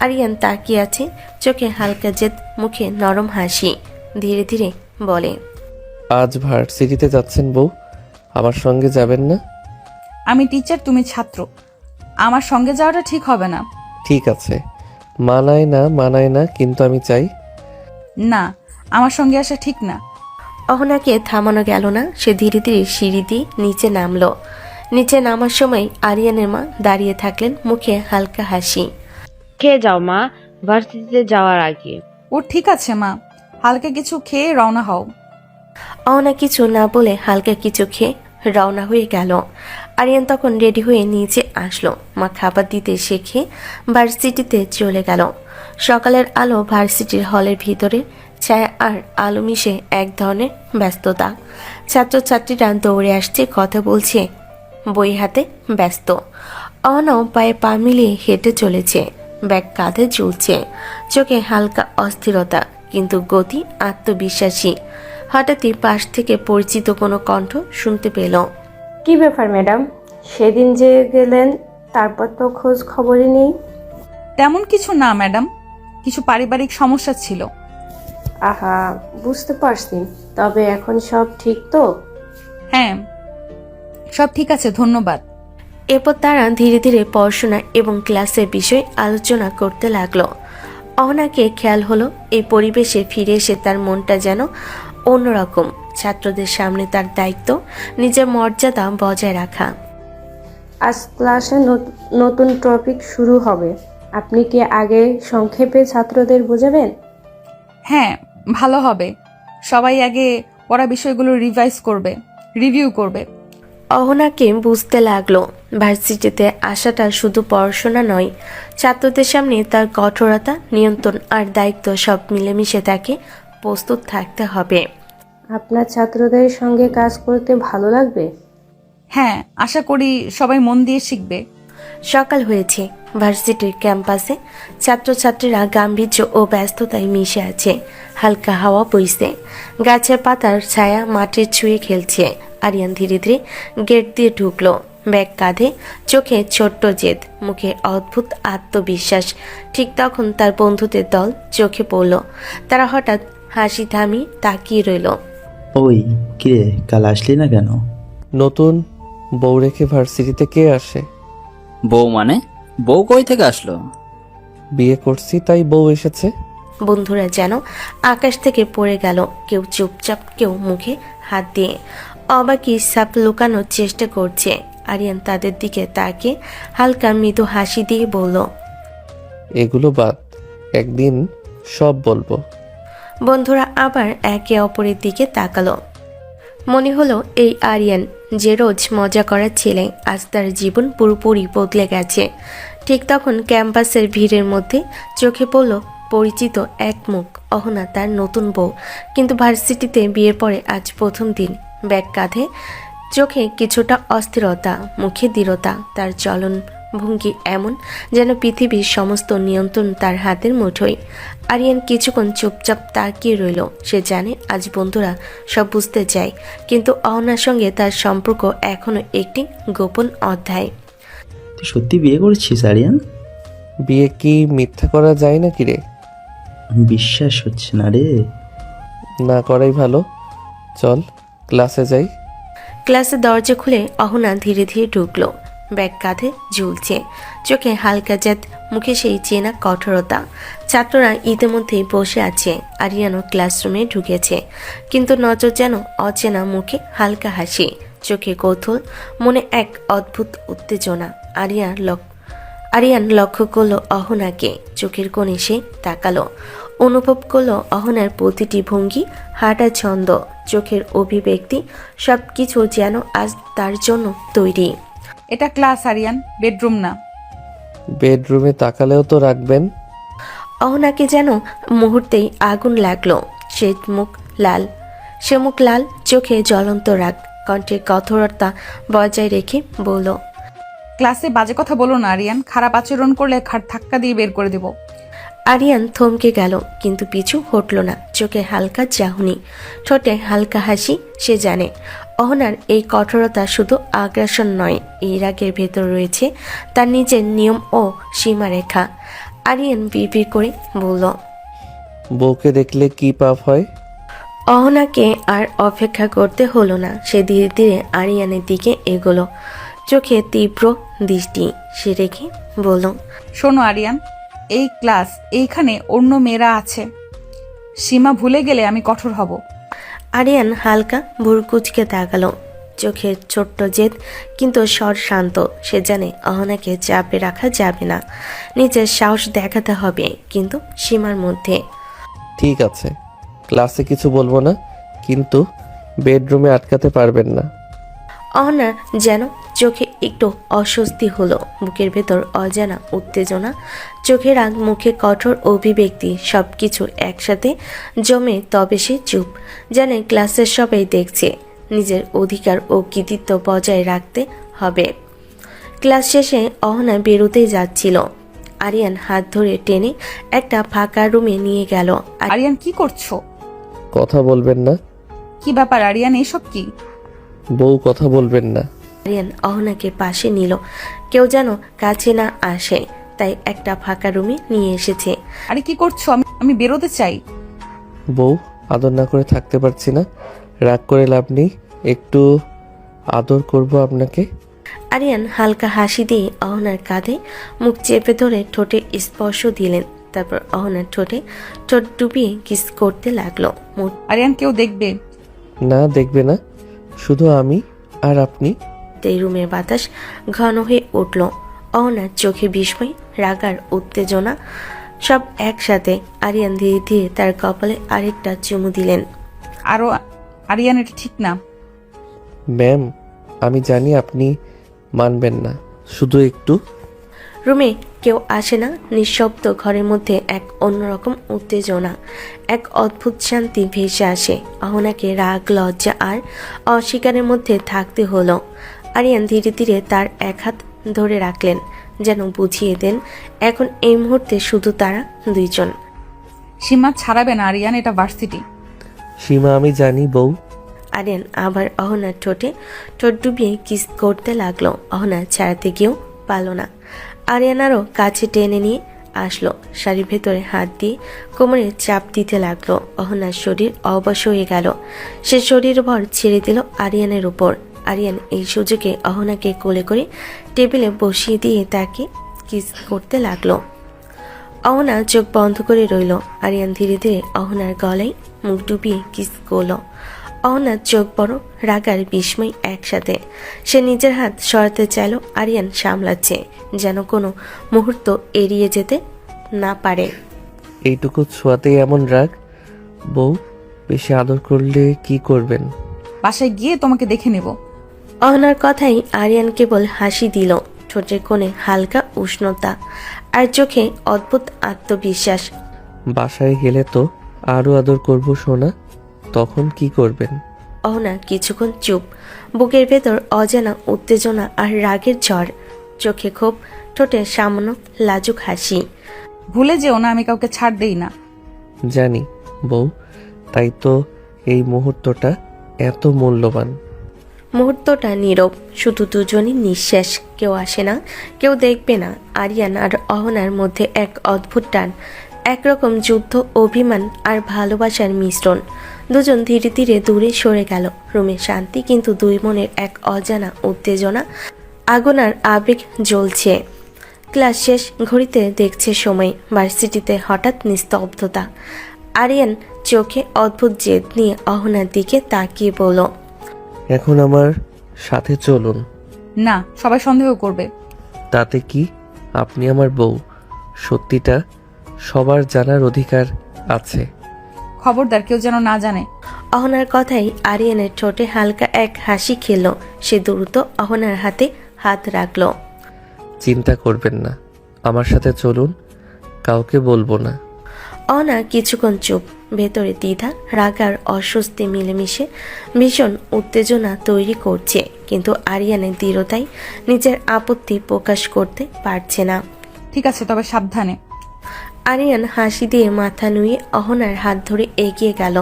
আরিয়ান তাকিয়ে আছে, চোখে হালকা জেদ, মুখে নরম হাসি। ধীরে ধীরে বলে, আজ ভার্সিটিতে যাচ্ছেন বউ, আমার সঙ্গে যাবেন না? আমি টিচার, তুমি ছাত্র, আমার সঙ্গে যাওয়াটা ঠিক হবে না। ঠিক আছে, মানায় না, কিন্তু আমি চাই। না, আমার সঙ্গে আসা ঠিক না। অহনাকে থামানো গেল না। সে ধীরে ধীরে সিঁড়ি দিয়ে নিচে নামলো। নিচে নামার সময় আরিয়ানের মা দাঁড়িয়ে থাকলেন, মুখে হালকা হাসি। খেয়ে যাও মা, ভার্সিটিতে যাওয়ার আগে। ও ঠিক আছে মা, হালকা কিছু খেয়ে রওনা হও। অহনা কিছু না বলে হালকা কিছু খেয়ে রওনা হয়ে গেল। আরিয়ান তখন রেডি হয়ে নিচে আসলো। মা খাবার দিতে শেখে ভার্সিটিতে চলে গেল। সকালের আলো ভার্সিটির হলের ভিতরে ছায়া আর আলো মিশে এক ধরনের ব্যস্ততা। ছাত্রছাত্রীরা দৌড়ে আসছে, কথা বলছে, বই হাতে ব্যস্ত। অহনাও পায়ে পা মিলিয়ে হেঁটে চলেছে, ব্যাগ কাঁধে ঝুলছে, চোখে হালকা অস্থিরতা, কিন্তু গতি আত্মবিশ্বাসী। হঠাৎই পাশ থেকে পরিচিত কোনো কণ্ঠ শুনতে পেল। কি ব্যাপার ম্যাডাম, সেদিন যে গেলেন তারপর তো খোঁজ খবরই নেই। তেমন কিছু না ম্যাডাম, কিছু পারিবারিক সমস্যা ছিল। আহা, বুঝতে পারছি, তবে এখন সব ঠিক তো? হ্যাঁ, সব ঠিক আছে, ধন্যবাদ। এরপর তারা ধীরে ধীরে পড়াশোনা এবং ক্লাসের বিষয় আলোচনা করতে লাগলো। অহনাকে খেয়াল হলো, এই পরিবেশে ফিরে এসে তার মনটা যেন অন্যরকম। ছাত্রদের সামনে তার দায়িত্ব নিজের মর্যাদা বজায় রাখা। আজ ক্লাসে নতুন টপিক শুরু হবে, আপনি কি আগে সংক্ষেপে ছাত্রদের বোঝাবেন? হ্যাঁ, ভালো হবে। সবাই আগে পড়া বিষয়গুলো রিভিউ করবে। অহনাকে বুঝতে লাগলো, ভার্সিটিতে আসাটা শুধু পড়াশোনা নয়, ছাত্রদের সামনে তার কঠোরতা, নিয়ন্ত্রণ আর দায়িত্ব সব মিলেমিশে তাকে প্রস্তুত থাকতে হবে। আপনার ছাত্রদের সঙ্গে কাজ করতে ভালো লাগবে? হ্যাঁ, আশা করি সবাই মন দিয়ে শিখবে। সকাল হয়েছে। ভার্সিটির ক্যাম্পাসে ছাত্রছাত্রীরা গাম্ভীর্য ও ব্যস্ততায় মিশে আছে। হালকা হাওয়া বইছে, গাছের পাতার ছায়া মাটির ছুঁয়ে খেলছে। আরিয়ান ধীরে ধীরে গেট দিয়ে ঢুকলো, ব্যাগ কাঁধে, চোখে ছোট্ট জেদ, মুখে অদ্ভুত আত্মবিশ্বাস। ঠিক তখন তার বন্ধুদের দল চোখে পড়ল। তারা হঠাৎ হাসি থামিয়ে তাকিয়ে রইল। ওই কিরে, কাল আসলি না কেন? নতুন বউ রেখে ভার্সিটিতে কে আসে? বউ মানে? বউ কই থেকে আসলো? বিয়ে করছি তাই বউ এসেছে। বন্ধুরা যেন আকাশ থেকে পড়ে গেল, কেউ চুপচাপ, কেউ মুখে হাত দিয়ে অবাকি সাপ লুকানোর চেষ্টা করছে। আরিয়ান তাদের দিকে তাকে হালকা মৃদু হাসি দিয়ে বলল, এগুলো বাদ, একদিন সব বলবো। বন্ধুরা আবার একে অপরের দিকে তাকালো। মনে হলো এই আরিয়ান যে রোজ মজা করার ছেলে, আজ তার জীবন পুরোপুরি বদলে গেছে। ঠিক তখন ক্যাম্পাসের ভিড়ের মধ্যে চোখে পড়ল পরিচিত এক মুখ, অহনা, তার নতুন বউ। কিন্তু ভার্সিটিতে বিয়ের পরে আজ প্রথম দিন। ব্যাগ কাঁধে, চোখে কিছুটা অস্থিরতা, মুখে দৃঢ়তা। তার চলন ভঙ্গি এমন যেন পৃথিবীর সমস্ত নিয়ন্ত্রণ তার হাতের মুঠোয়। আরিয়ান কিছুক্ষণ চুপচাপ তাকিয়ে রইল। সে জানে আজ বন্ধুরা সব বুঝতে চায়, কিন্তু অহনার সঙ্গে তার সম্পর্ক এখনো একটি গোপন অধ্যায়। তুই সত্যি বিয়ে করছিস আরিয়ান? বিয়ে কি মিথ্যা করা যায় নাকি রে? বিশ্বাস হচ্ছে না রে। না করাই ভালো, চল ক্লাসে যাই। ক্লাসের দরজা খুলে অহনা ধীরে ধীরে ঢুকলো। ব্যাগ কাঁধে ঝুলছে, চোখে হালকা জেদ, মুখে সেই চেনা কঠোরতা। ছাত্ররা ইতিমধ্যেই বসে আছে। আরিয়ানও ক্লাসরুমে ঢুকেছে, কিন্তু নজর যেন অচেনা মুখে হালকা হাসি, চোখে কৌতূহল, মনে এক অদ্ভুত উত্তেজনা। আরিয়ান লক্ষ্য করলো অহনাকে, চোখের কোণে সে তাকালো, অনুভব করলো অহনার প্রতিটি ভঙ্গি, হাঁটার ছন্দ, চোখের অভিব্যক্তি, সবকিছু যেন আজ তার জন্য তৈরি। এটা ক্লাস আরিয়ান, বেডরুম না। বেডরুমে তাকালেও তো রাখবেন। অহনাকে যেন মুহূর্তেই আগুন লাগলো। সে মুখ লাল, চোখে জ্বলন্ত রাগ, কণ্ঠে কঠোরতা বজায় রেখে বলল, ক্লাসে বাজে কথা বলো না আরিয়ান, খারাপ আচরণ করলে খাট ধাক্কা দিয়ে বের করে দেব। আরিয়ান থমকে গেল, কিন্তু পিছু হটল না। চোখে হালকা চাহনি, ঠোঁটে হালকা হাসি। সে জানে অহনার এই কঠোরতা শুধু আগ্রাসন নয়, এই রাগের ভেতর রয়েছে তার নিজের নিয়ম ও সীমারেখা। আরিয়ান বিড়বিড় করে বলল, বউকে দেখলে কি পাপ হয়? অহনাকে আর অপেক্ষা করতে হলো না। সে ধীরে ধীরে আরিয়ানের দিকে এগোলো, চোখে তীব্র দৃষ্টি সে রেখে বলল, শোনো আরিয়ান, এই ক্লাস, এইখানে অন্য মেয়েরা আছে। সীমা ভুলে গেলে আমি কঠোর হব। আরিয়ান হালকা ভুরকুচকে তাকালো, চোখের ছোট্ট জেদ, কিন্তু স্বর শান্ত। সে জানে অহনাকে চাপে রাখা যাবে না, নিজের সাহস দেখাতে হবে, কিন্তু সীমার মধ্যে। ঠিক আছে, ক্লাসে কিছু বলবো না, কিন্তু বেডরুমে আটকাতে পারবেন না। অহনা যেন চোখে একটু অস্বস্তি হলো, বুকের ভেতর অজানা উত্তেজনা, চোখে রাগ, মুখে কঠোর অভিব্যক্তি, সবকিছু একসাথে জমে। তবে সে চুপ, জানে ক্লাসের সবাই দেখছে, নিজের অধিকার ও কৃতিত্ব বজায় রাখতে হবে। ক্লাস শেষে অহনা বেরোতেই যাচ্ছিল। আরিয়ান হাত ধরে টেনে একটা ফাঁকা রুমে নিয়ে গেল। আরিয়ান কি করছো? কথা বলবেন না। কি ব্যাপার আরিয়ান, এসব কি? বউ কথা বলবেন না। আরিয়ান অহনাকে পাশে নিল, কেউ যেন কাছে না আসে, তাই একটা ফাঁকা রুমে নিয়ে এসেছে। আরে কি করছো? আমি বেরোতে চাই। বউ, আদর না করে থাকতে পারছি না। রাগ করে লাভ নেই, একটু আদর করব আপনাকে। আরিয়ান হালকা হাসি দিয়ে অহনার কাঁধে মুখ চেপে ধরে ঠোঁটে স্পর্শ দিলেন, তারপর অহনার ঠোঁটে ঠোঁট ডুবিয়ে কিস করতে লাগলো। আরিয়ান, কেউ দেখবে? না, দেখবে না, শুধু আমি আর আপনি। এই রুমের বাতাস ঘন হয়ে উঠল। অহনার চোখে বিস্ময়, রাগার উত্তেজনা সব একসাথে। আরিয়ান ধীরে ধীরে তার কপালে আরেকটা চুমু দিলেন। আরো আরিয়ান, এটা ঠিক না। ম্যাম, আমি জানি আপনি মানবেন না, শুধু একটু। রুমে কেউ আসে না, নিঃশব্দ ঘরের মধ্যে এক অন্যরকম উত্তেজনা, এক অদ্ভুত শান্তি ভেসে আসে। অহনাকে রাগ, লজ্জা আর অস্বীকারের মধ্যে থাকতে হলো। আরিয়ান ধীরে ধীরে তার এক হাত ধরে রাখলেন, যেন বুঝিয়ে দেন এখন এই মুহূর্তে শুধু তারা দুইজন। সীমা ছাড়াবে না আরিয়ান, এটা ভার্সিটি। সীমা আমি জানি বউ। আরিয়ান আবার অহনার ঠোঁটে ঠোঁট ডুবিয়ে কিস করতে লাগলো। অহনা ছাড়াতে গিয়েও পারল না। আরিয়ান আরও কাছে টেনে নিয়ে আসলো, শাড়ির ভেতরে হাত দিয়ে কোমরে চাপ দিতে লাগলো। অহনার শরীর অবশ হয়ে গেল, সে শরীর ভর ছেড়ে দিল আরিয়ানের উপর। আরিয়ান এই সুযোগে অহনাকে কোলে করে টেবিলে বসিয়ে দিয়ে তাকে কিস করতে লাগলো। অহনা চোখ বন্ধ করে রইল। আরিয়ান ধীরে ধীরে অহনার গলায় মুখ ডুবিয়ে কিস করলো। অহনার চোখ বড়, রাগার বিস্ময় একসাথে। সে নিজের হাত সরাতে চাইল, আরিয়ান সামলাচ্ছে, যেন কোনো মুহূর্ত এড়িয়ে যেতে না পারে। এইটুকু ছোঁয়াতেই এমন রাগ? বউ, বেশি আদর করলে কি করবেন? বাসায় গিয়ে তোমাকে দেখে নেব। অহনার কথাই আরিয়ান কেবল হাসি দিল, ঠোঁটের কোণে হালকা উষ্ণতা আর চোখে অদ্ভুত আত্মবিশ্বাস। বাসায় গেলে তো আরো আদর করব সোনা, তখন কি করবেন? অহনা কিছুক্ষণ চুপ, বুকের ভেতর অজানা উত্তেজনা আর রাগের ঝড়, চোখে ক্ষোভ, ঠোঁটে সামান্য লাজুক হাসি। ভুলে যেও না, আমি কাউকে ছাড় দেই না। জানি বউ, তাই তো এই মুহূর্তটা এত মূল্যবান। মুহূর্তটা নীরব, শুধু দুজনই নিঃশ্বাস। কেউ আসে না, কেউ দেখবে না। আরিয়ান আর অহনার মধ্যে এক অদ্ভুত টান, একরকম যুদ্ধ, অভিমান আর ভালোবাসার মিশ্রণ। দুজন ধীরে ধীরে দূরে সরে গেল। রুমে শান্তি, কিন্তু দুই মনের এক অজানা উত্তেজনা, আগুন আর আবেগ জ্বলছে। ক্লাস শেষ, ঘড়িতে দেখছে সময়। ভার্সিটিতে হঠাৎ নিস্তব্ধতা। আরিয়ান চোখে অদ্ভুত জেদ নিয়ে অহনার দিকে তাকিয়ে বলল, এখন আমার সাথে চলুন। না, সবাই সন্দেহ করবে। তাতে কি, আপনি আমার বউ, সত্যিটা সবার জানার অধিকার আছে। খবরদার কেউ যেন না জানে। অহনার কথাই আরিয়ানের ঠোঁটে হালকা এক হাসি খেল। সে দ্রুত অহনার হাতে হাত রাখল। চিন্তা করবেন না, আমার সাথে চলুন, কাউকে বলবো না। অহনা কিছুক্ষণ চুপ। ভেতরে দ্বিধা, রাগ আর অস্বস্তি মিলেমিশে ভীষণ উত্তেজনা তৈরি করছে, কিন্তু আরিয়ানের দৃঢ়তায় নিজের আপত্তি প্রকাশ করতে পারছে না। ঠিক আছে, তবে সাবধানে। আরিয়ান হাসি দিয়ে মাথা নুয়ে অহনার হাত ধরে এগিয়ে গেল।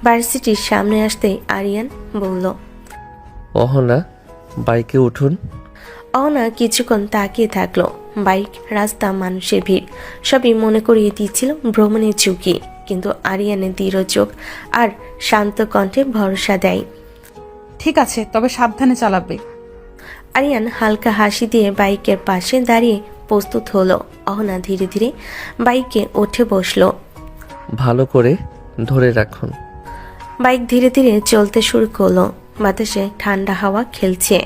ভার্সিটির সামনে আসতেই আরিয়ান বলল, অহনা, বাইকে উঠুন। অহনা কিছুক্ষণ তাকিয়ে থাকলো। বাইক, রাস্তা, মানুষের ভিড় সবই মনে করিয়ে দিচ্ছিল ভ্রমণের ঝুঁকি, কিন্তু আরিয়ানের দৃঢ় চোখ আর শান্ত কণ্ঠে ভরসা দেয়। ঠিক আছে, তবে সাবধানে চালাবে। আরিয়ান হালকা হাসি দিয়ে বাইকের পাশে দাঁড়িয়ে প্রস্তুত হলো। অহনা ধীরে ধীরে বাইকে উঠে বসলো। ভালো করে ধরে রাখুন। বাইক ধীরে ধীরে চলতে শুরু করলো। বাতাসে ঠান্ডা হাওয়া খেলছে।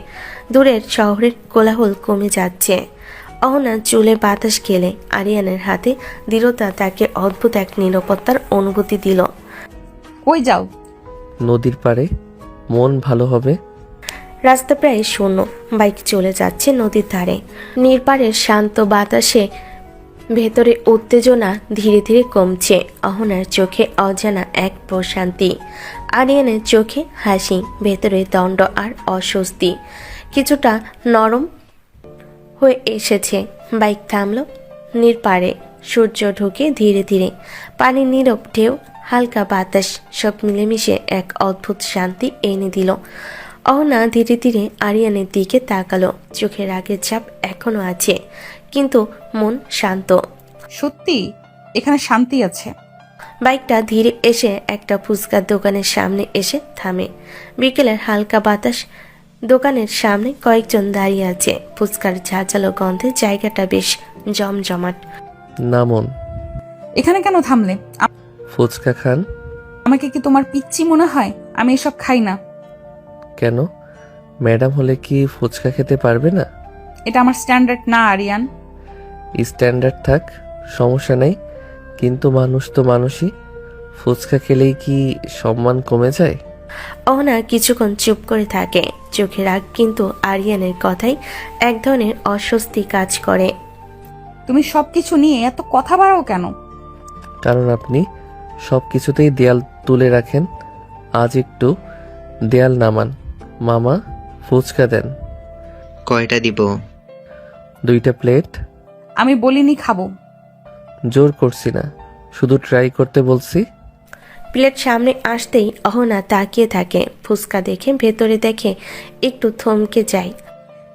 দূরের শহরের কোলাহল কমে যাচ্ছে। অহনা চুলে বাতাস খেলে আরিয়ানের হাতে দৃঢ়তা তাকে অদ্ভুত এক নিরাপত্তার অনুভূতি দিল। কই যাও? নদীর পাড়ে, মন ভালো হবে। রাস্তা প্রায় শূন্য। বাইক চলে যাচ্ছে নদীর ধারে। নির্পারের শান্ত বাতাসে ভেতরে উত্তেজনা ধীরে ধীরে কমছে। অহনার চোখে অজানা এক প্রশান্তি, আরিয়ানের চোখে হাসি, ভেতরে দণ্ড আর অস্বস্তি কিছুটা নরম হয়ে এসেছে। বাইক থামলো নির্পারে। সূর্য ঢুকে ধীরে ধীরে। পানির নীরব ঢেউ, হালকা বাতাস সব মিলেমিশে এক অদ্ভুত শান্তি এনে দিল। অহনা ধীরে ধীরে আরিয়ানের দিকে তাকালো। চোখের আগের ছাপ এখনো আছে, কিন্তু মন শান্ত। সত্যি এখানে শান্তি আছে। বাইকটা ধীরে এসে একটা ফুচকার দোকানের সামনে এসে থামে। বিকেলের হালকা বাতাস, দোকানের সামনে কয়েকজন দাঁড়িয়ে আছে। ফুচকার ঝাঁঝালো গন্ধে জায়গাটা বেশ জমজমাট। নামুন। এখানে কেন থামলে? ফুচকা খান। আমাকে কি তোমার পিচ্চি মনে হয়? আমি এসব খাই না। কেন, ম্যাডাম হলে কি ফুচকা খেতে পারবে না? এটা আমার স্ট্যান্ডার্ড না আরিয়ান। স্ট্যান্ডার্ড থাক, সমস্যা নেই, কিন্তু মানুষ তো মানুষই। ফুচকা খেলেই কি সম্মান কমে যায়? অহনা কিছুক্ষণ চুপ করে থাকে। চোখে রাগ, কিন্তু আরিয়ানের কথাই এক ধরনের অস্বস্তি কাজ করে। তুমি সবকিছু নিয়ে এত কথা বাড়াও কেন? কারণ আপনি সব কিছুতেই দেয়াল তুলে রাখেন। আজ একটু দেয়াল নামান। মামা, ফুচকা দেন। কয়টা দিব? 2টা প্লেট। আমি বলিনি খাবো। জোর করছি না, শুধু ট্রাই করতে বলছি। প্লেট সামনে আসতেই অহনা তাকিয়ে থাকে। ফুচকা দেখে ভেতরে দেখে একটু থমকে যায়।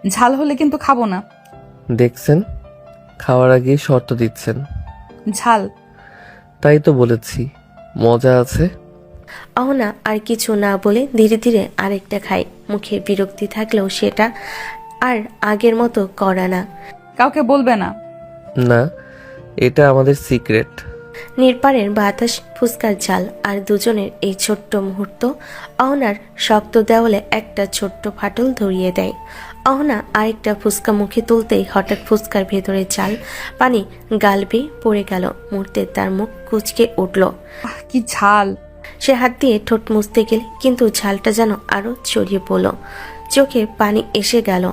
ঝাল হলে কিন্তু খাবো না। দেখছেন, খাওয়ার আগে শর্ত দিচ্ছেন। ঝাল। তাই তো বলেছি, মজা আছে। অহনা আর কিছু না বলে ধীরে ধীরে আরেকটা খায়। মুখে বিরক্তি থাকলেও সেটা আর আগের মতো করা না। কাউকে বলবে না। না, এটা আমাদের সিক্রেট। নির্পারের বাতাস, ফুচকার ঝাল আর দুজনের এই ছোট্ট মুহূর্ত অহনার শক্ত দেওয়ালে একটা ছোট্ট ফাটল ধরিয়ে দেয়। অহনা আরেকটা ফুচকা মুখে তুলতেই হঠাৎ ফুচকার ভেতরে ঝাল পানি গাল বেয়ে পড়ে গেল। মুহূর্তে তার মুখ কুঁচকে উঠল। কি ঝাল! সে হাত দিয়ে ঠোঁট মুছতে গেলে কিন্তু ঝালটা যেন আরো ছড়িয়ে পড়ল। চোখে পানি এসে গেল।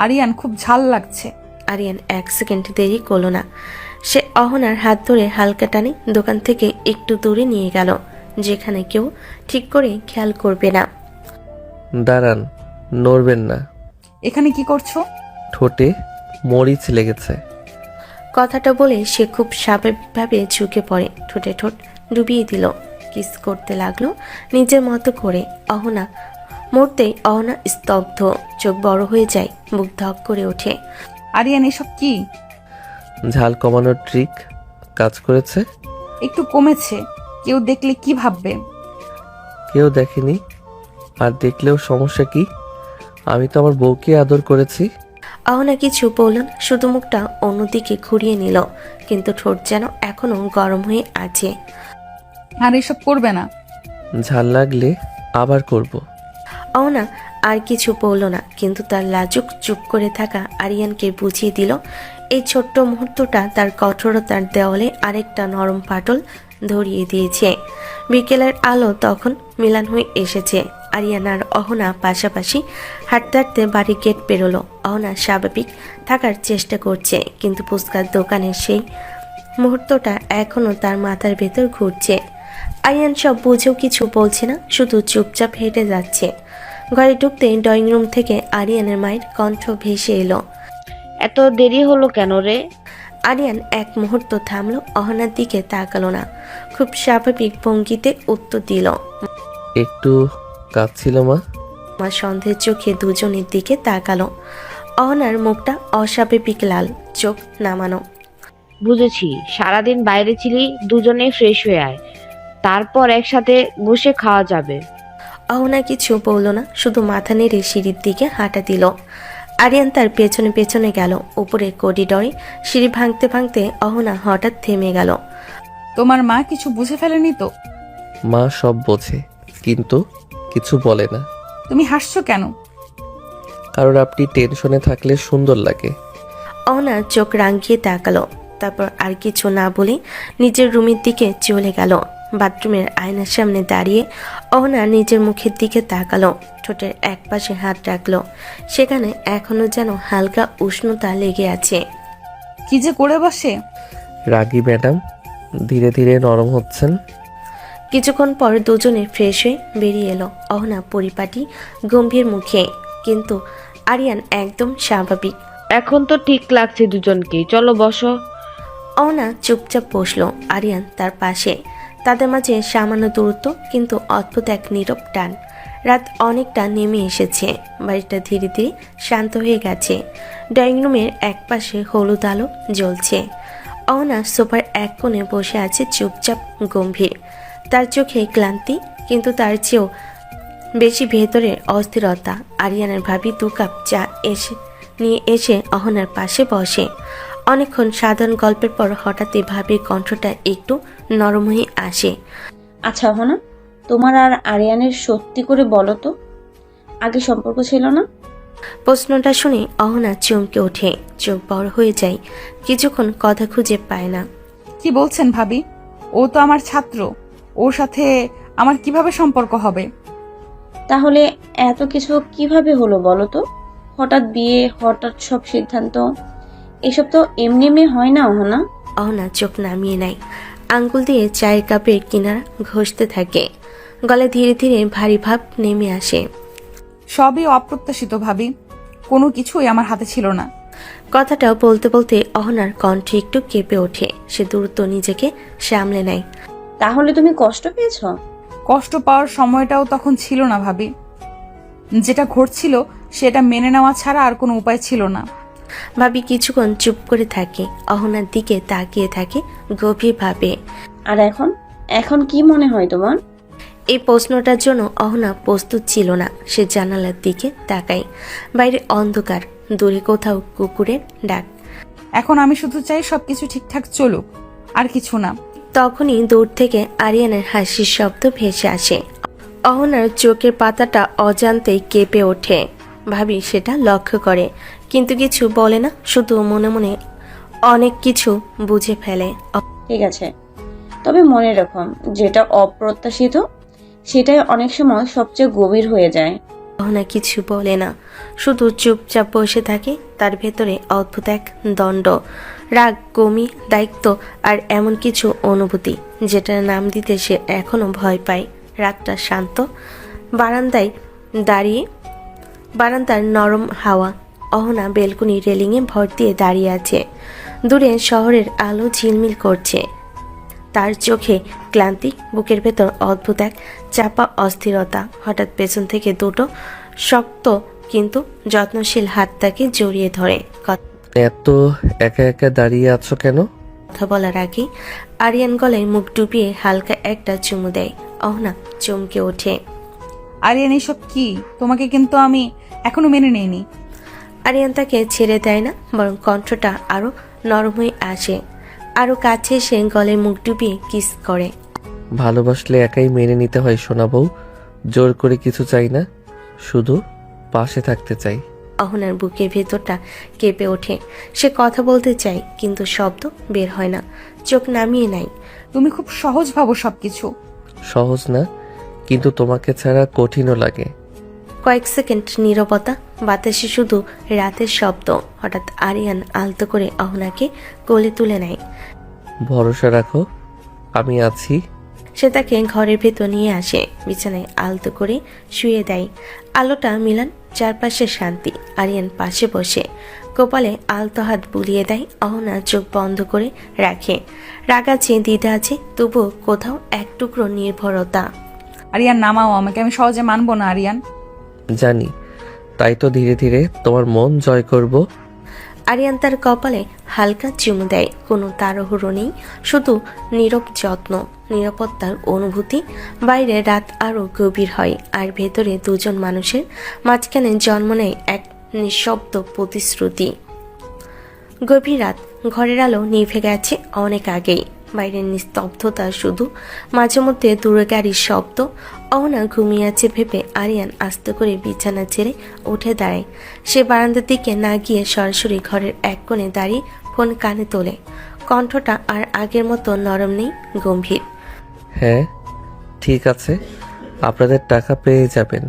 আরিয়ান, খুব ঝাল লাগছে। আরিয়ান 1 সেকেন্ড দেরি করল না। সে অহনার হাত ধরে হালকা টানে দোকান থেকে একটু দূরে নিয়ে গেল, যেখানে কেউ ঠিক করে খেয়াল করবে না। দাঁড়ান, নড়বেন না। এখানে কি করছো? ঠোঁটে মরিচ লেগেছে। কথাটা বলে সে খুব স্বাভাবিকভাবে ঝুঁকে পড়ে, ঠোঁটে ঠোঁট ডুবিয়ে দিল। কিস করতে লাগলো নিজের মতো করে। অহনা মুহূর্তেই অহনা স্তব্ধ, চোখ বড় হয়ে যায়, বুক ধক করে ওঠে। আরিয়ান, এসব কি? ঝাল কমানোর ট্রিক কাজ করেছে। একটু কমেছে। কেউ দেখলে কি ভাববে? কেউ দেখেনি, আর দেখলেও সমস্যা কি? আমি তো আমার বউকে আদর করেছি। অহনা কিছু বলল না, শুধু মুখটা অন্যদিকে ঘুরিয়ে নিল, কিন্তু ঠোঁট যেন এখনো গরম হয়ে আছে। আর এসব করবে না। ঝাল লাগলে আবার করব। অহনা আর কিছু বলল না, কিন্তু তার লাজুক চুপ করে থাকা আরিয়ানকে বুঝিয়ে দিল এই ছোট্ট মুহূর্তটা তার কঠোরতার দেওয়ালে আরেকটা নরম ফাটল ধরিয়ে দিয়েছে। বিকেলের আলো তখন মিলান হয়ে এসেছে। আরিয়ান আর অহনা পাশাপাশি হাঁটতে হাঁটতে বাড়ির গেট পেরোলো। অহনা স্বাভাবিক থাকার চেষ্টা করছে, কিন্তু ফুচকার দোকানের সেই মুহূর্তটা এখনো তার মাথার ভেতর ঘুরছে। আরিয়ান সব বুঝেও কিছু বলছে না, শুধু চুপচাপ হেঁটে যাচ্ছে। ঘরে ঢুকতে ড্রয়িং রুম থেকে আরিয়ানের মায়ের কণ্ঠ ভেসে এলো। এত দেরি হলো কেন রে? আরিয়ান এক মুহূর্ত থামলো, অহনার দিকে তাকালো না, খুব স্বাভাবিক ভঙ্গিতে উত্তর দিল। একটু কাজ ছিল মা। মা সন্দেহের চোখে দুজনের দিকে তাকালো। অহনার মুখটা অস্বাভাবিক লাল, চোখ নামানো। বুঝেছি, সারাদিন বাইরে ছিলি, দুজনে ফ্রেশ হয়ে আয়, তারপর একসাথে বসে খাওয়া যাবে। অহনা কিছু বলল না, শুধু মাথা নেড়ে সিঁড়ির দিকে হাঁটা দিল। আরিয়ান তার পেছনে পেছনে গেল। উপরে করিডরে সিঁড়ি ভাঙতে ভাঙতে অহনা হঠাৎ থেমে গেল। তোমার মা কিছু বুঝে ফেলেনি তো? মা সব বোঝে, কিন্তু কিছু বলে না। তুমি হাসছো কেন? কারণ আপনি টেনশনে থাকলে সুন্দর লাগে। অহনা চোখ রাঙিয়ে তাকালো, তারপর আর কিছু না বলে নিজের রুমের দিকে চলে গেল। বাথরুমের আয়নার সামনে দাঁড়িয়ে অহনা নিজের মুখের দিকে তাকালো, ঠোঁটের এক পাশে হাত রাখলো। সেখানে এখনো যেন হালকা উষ্ণতা লেগে আছে। কি যে করে বসে। রাগী ম্যাডাম, ধীরে ধীরে নরম হচ্ছেন। কিছুক্ষণ পর দুজনে ফ্রেশ হয়ে বেরিয়ে এলো। অহনা পরিপাটি গম্ভীর মুখে, কিন্তু আরিয়ান একদম স্বাভাবিক। এখন তো ঠিক লাগছে দুজনকেই, চলো বসো। অহনা চুপচাপ বসলো, আরিয়ান তার পাশে। তাদের মাঝে সামান্য দূরত্ব, কিন্তু অদ্ভুত এক নীরব টান। রাত অনেকটা নেমে এসেছে, বাড়িটা ধীরে ধীরে শান্ত হয়ে গেছে। ড্রয়িং রুমের এক পাশে হলুদ আলো জ্বলছে। অহনা সোফার এক কোণে বসে আছে চুপচাপ গম্ভীর। তার চোখে ক্লান্তি, কিন্তু তার চেয়েও বেশি ভেতরের অস্থিরতা। আরিয়ানের ভাবি 2 কাপ চা নিয়ে এসে অহনার পাশে বসে। অনেকক্ষণ সাধারণ গল্পের পর হঠাৎই ভাবির কণ্ঠটা একটু নরম হয়ে আসে। আচ্ছা অহনা, তোমার আর আরিয়ানের সত্যি করে বলো তো, আগে সম্পর্ক ছিল না? প্রশ্নটা শুনে অহনা চমকে ওঠে, চোখ বড় হয়ে যায়, কিছুক্ষণ কথা খুঁজে পায় না। কি বলছেন ভাবি? ও তো আমার ছাত্র, ওর সাথে আমার কিভাবে সম্পর্ক হবে? তাহলে এত কিছু কিভাবে হলো বলো তো? হঠাৎ বিয়ে, হঠাৎ সব সিদ্ধান্ত, এসব তো এমনি এমনি হয় না অহনা। অহনা চোখ নামিয়ে নেয়, আঙ্গুল দিয়ে চায়ের কাপের কিনারা ঘষতে থাকে। গলায় ধীরে ধীরে ভারী ভাব নেমে আসে। সবই অপ্রত্যাশিত ভাবি, কোনো কিছুই আমার হাতে ছিল না। কথাটা বলতে বলতে অহনার কণ্ঠ একটু কেঁপে ওঠে। সে দ্রুত নিজেকে সামলে নেয়। তাহলে তুমি কষ্ট পেয়েছো? কষ্ট পাওয়ার সময়টাও তখন ছিল না ভাবি। যেটা ঘটছিল সেটা মেনে নেওয়া ছাড়া আর কোনো উপায় ছিল না। ভাবি কিছুক্ষণ চুপ করে থাকে, অহনার দিকে তাকিয়ে থাকে গভীরভাবে। আর এখন এখন কি মনে হয় তোমার? এই প্রশ্নটার জন্য অহনা প্রস্তুত ছিল না। সে জানালার দিকে তাকায়। বাইরে অন্ধকার, দূরে কোথাও কুকুরের ডাক। এখন আমি শুধু চাই সবকিছু ঠিকঠাক চলুক, আর কিছু না। তখনই দূর থেকে আরিয়ানের হাসির শব্দ ভেসে আসে। অহনার চোখের পাতাটা অজান্তেই কেঁপে ওঠে। ভাবি সেটা লক্ষ্য করে, কিন্তু কিছু বলে না, শুধু মনে মনে অনেক কিছু বুঝে ফেলে। ঠিক আছে, তবে মনে রাখো, যেটা অপ্রত্যাশিত সেটাই অনেক সময় সবচেয়ে গভীর হয়ে যায়। অহনা কিছু বলে না, শুধু চুপচাপ বসে থাকে। তার ভেতরে অদ্ভুত এক দ্বন্দ্ব, রাগ, গমি, দায়িত্ব আর এমন কিছু অনুভূতি যেটার নাম দিতে সে এখনো ভয় পায়। রাতটা শান্ত, বারান্দার নরম হাওয়া। অহনা বেলকনি রেলিংয়ে ভর দিয়ে দাঁড়িয়ে আছে। দূরে শহরের আলো ঝিলমিল করছে। তার চোখে ক্লান্তি, বুকের ভেতর অদ্ভুত এক চাপা অস্থিরতা। হঠাৎ পেছন থেকে দুটো শক্ত কিন্তু যত্নশীল হাত তাকে জড়িয়ে ধরে। এত একা একা দাঁড়িয়ে আছো কেন? কথা বলার আগে আরিয়ান গলায় মুখ ডুবিয়ে হালকা একটা চুমু দেয়। অহনা চমকে ওঠে। আরিয়ান এসব কি? তোমাকে কিন্তু আমি এখনো মেনে নেইনি। আরিয়ান তাকে ছেড়ে দেয় না, বরং কণ্ঠটা আরো নরম হয়ে আসে। আরো কাছে এসে গলায় মুখ ডুবিয়ে কিস করে। ভালোবাসলে একাই মেনে নিতে হয় সোনা বউ, জোর করে কিছু চাই না, শুধু পাশে থাকতে চাই। অহনার বুকের ভেতরটা কেঁপে ওঠে। সে কথা বলতে চায় কিন্তু শব্দ বের হয় না, চোখ নামিয়ে নেয়। তুমি খুব সহজ ভাবো সবকিছু। সহজ না, কিন্তু তোমাকে ছাড়া কঠিনও লাগে। কয়েক সেকেন্ড নীরবতা, বাতাসে শুধু রাতের শব্দ। হঠাৎ আরিয়ান আলতো করে অহনাকে কোলে তুলে নেয়। ভরসা রাখো, আমি আছি। সে তাকে ঘরের ভেতর নিয়ে আসে, বিছানায় আলতো করে শুয়ে দেয়। আলোটা মিলান, চারপাশে শান্তি। আরিয়ান পাশে বসে কপালে আলতো হাত বুলিয়ে দেয়। অহনা চোখ বন্ধ করে রাখে। রাগ আছে, দ্বিধা আছে, তবুও কোথাও এক টুকরো নির্ভরতা। আরিয়ান নামাও আমাকে, আমি সহজে মানবো না আরিয়ান। জানি, তাই তো ধীরে ধীরে তোমার মন জয় করব। আরিয়ান তার কপালে হালকা চুমু দেয়। কোনো তাড়াহুড়ো নেই, শুধু নীরব যত্ন, নিরাপত্তার অনুভূতি। বাইরে রাত আরো গভীর হয়, আর ভেতরে দুজন মানুষের মাঝখানে জন্ম নেয় এক নিঃশব্দ প্রতিশ্রুতি। গভীর রাত, ঘরের আলো নিভে গেছে অনেক আগেই। বাইরের নিস্তব্ধতা, শুধু মাঝে মধ্যে দূরে গাড়ির শব্দ। অহনা ঘুমিয়ে আছে ভেবে আরিয়ান আস্তে করে বিছানা ছেড়ে উঠে দাঁড়ায়। সে বারান্দার দিকে না গিয়ে সরাসরি ঘরের এক কোণে দাঁড়িয়ে ফোন কানে তোলে। কণ্ঠটা আর আগের মতো নরম নেই, গম্ভীর। হ্যাঁ ঠিক আছে, আপনাদের টাকা পেয়ে যাবেন,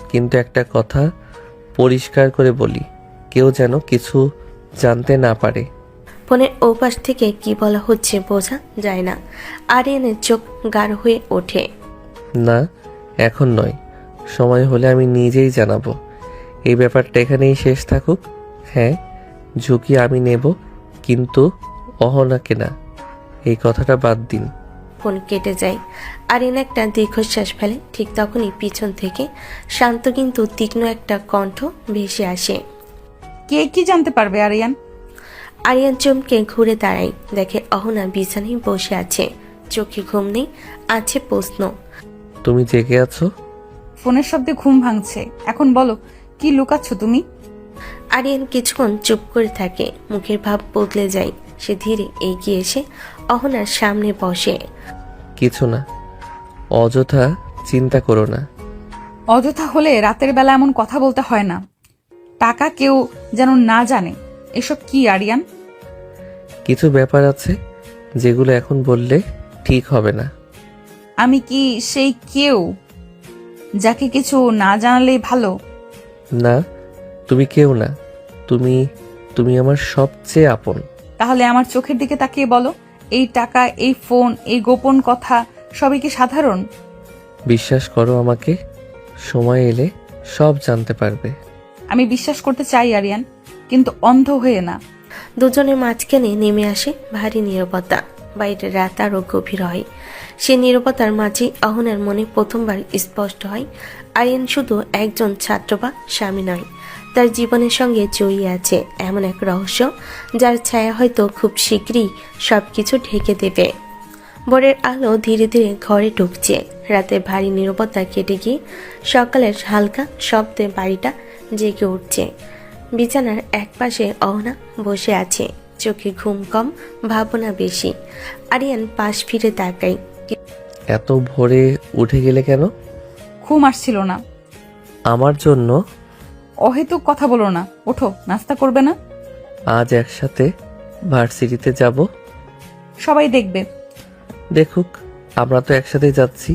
কিন্তু একটা কথা পরিষ্কার করে বলি, কেউ যেন কিছু জানতে না পারে। ফোনের ওপাশ থেকে কি বলা হচ্ছে বোঝা যায় না। আরিয়ানের চোখ গাঢ় হয়ে ওঠে। না, এখন নয়, সময় হলে আমি নিজেই জানাবো। এই ব্যাপারটা এখানেই শেষ থাকুক। হ্যাঁ, ঝুঁকি আমি নেব, কিন্তু অহনাকে না, এই কথাটা বাদ দিন। ফোন কেটে যায়। আরিয়ান একটা দীর্ঘশ্বাস ফেলে। ঠিক তখনই পিছন থেকে শান্ত কিন্তু তীক্ষ্ণ একটা কণ্ঠ ভেসে আসে। কে কি জানতে পারবে আরিয়ান? আরিয়ান চমকে ঘুরে দাঁড়ায়, দেখে অহনা বিছানায় বসে আছে। চোখে ঘুম নেই, আছে প্রশ্ন। তুমি জেগে আছো? ফোনের শব্দে ঘুম ভাঙছে। এখন বলো, কি লুকাচ্ছ তুমি? আরিয়ান কিছুক্ষণ চুপ করে থাকে, মুখের ভাব বদলে যায়। সে ধীরে এগিয়ে এসে অহনার সামনে বসে। কিছু না, অযথা চিন্তা করো না। অযথা হলে রাতের বেলা এমন কথা বলতে হয় না। টাকা কেউ যেন না জানে। এসব কি আরিয়ান? কিছু ব্যাপার আছে যেগুলো এখন বললে ঠিক হবে না। আমি কি সেই কেউ যাকে কিছু না জানালেই ভালো? না, তুমি কেউ না, তুমি তুমি আমার সবচেয়ে আপন। তাহলে আমার চোখের দিকে তাকিয়ে বলো, এই টাকা, এই ফোন, এই গোপন কথা সবই কি সাধারণ? বিশ্বাস করো আমাকে, সময় এলে সব জানতে পারবে। আমি বিশ্বাস করতে চাই আরিয়ান, কিন্তু অন্ধ হয়ে না। দুজনের মাঝখানে নেমে আসে ভারী নীরবতা। বাইরের রাত আরো গভীর হয়। সে নীরবতার মাঝে অহনার মনে প্রথমবার স্পষ্ট হয়, আরিয়ান শুধু একজন ছাত্র বা স্বামী নয়, তার জীবনের সঙ্গে জড়িয়ে আছে এমন এক রহস্য, যার ছায়া হয়তো খুব শীঘ্রই সবকিছু ঢেকে দেবে। ভোরের আলো ধীরে ধীরে ঘরে ঢুকছে। রাতের ভারী নীরবতা কেটে গিয়ে সকালের হালকা শব্দে বাড়িটা জেগে উঠছে। বিছানার একপাশে অহনা বসে আছে, চোখে ঘুম কম, ভাবনা বেশি। আরিয়ান পাশ ফিরে তাকায়। এত ভোরে উঠে গেলে কেন? ঘুম আসছিল না। আমার জন্য? অহেতুক কথা বলো না, ওঠো, নাস্তা করবে না? আজ একসাথে ভার্সিটিতে যাব। সবাই দেখবে। দেখুক, আমরা তো একসাথে যাচ্ছি,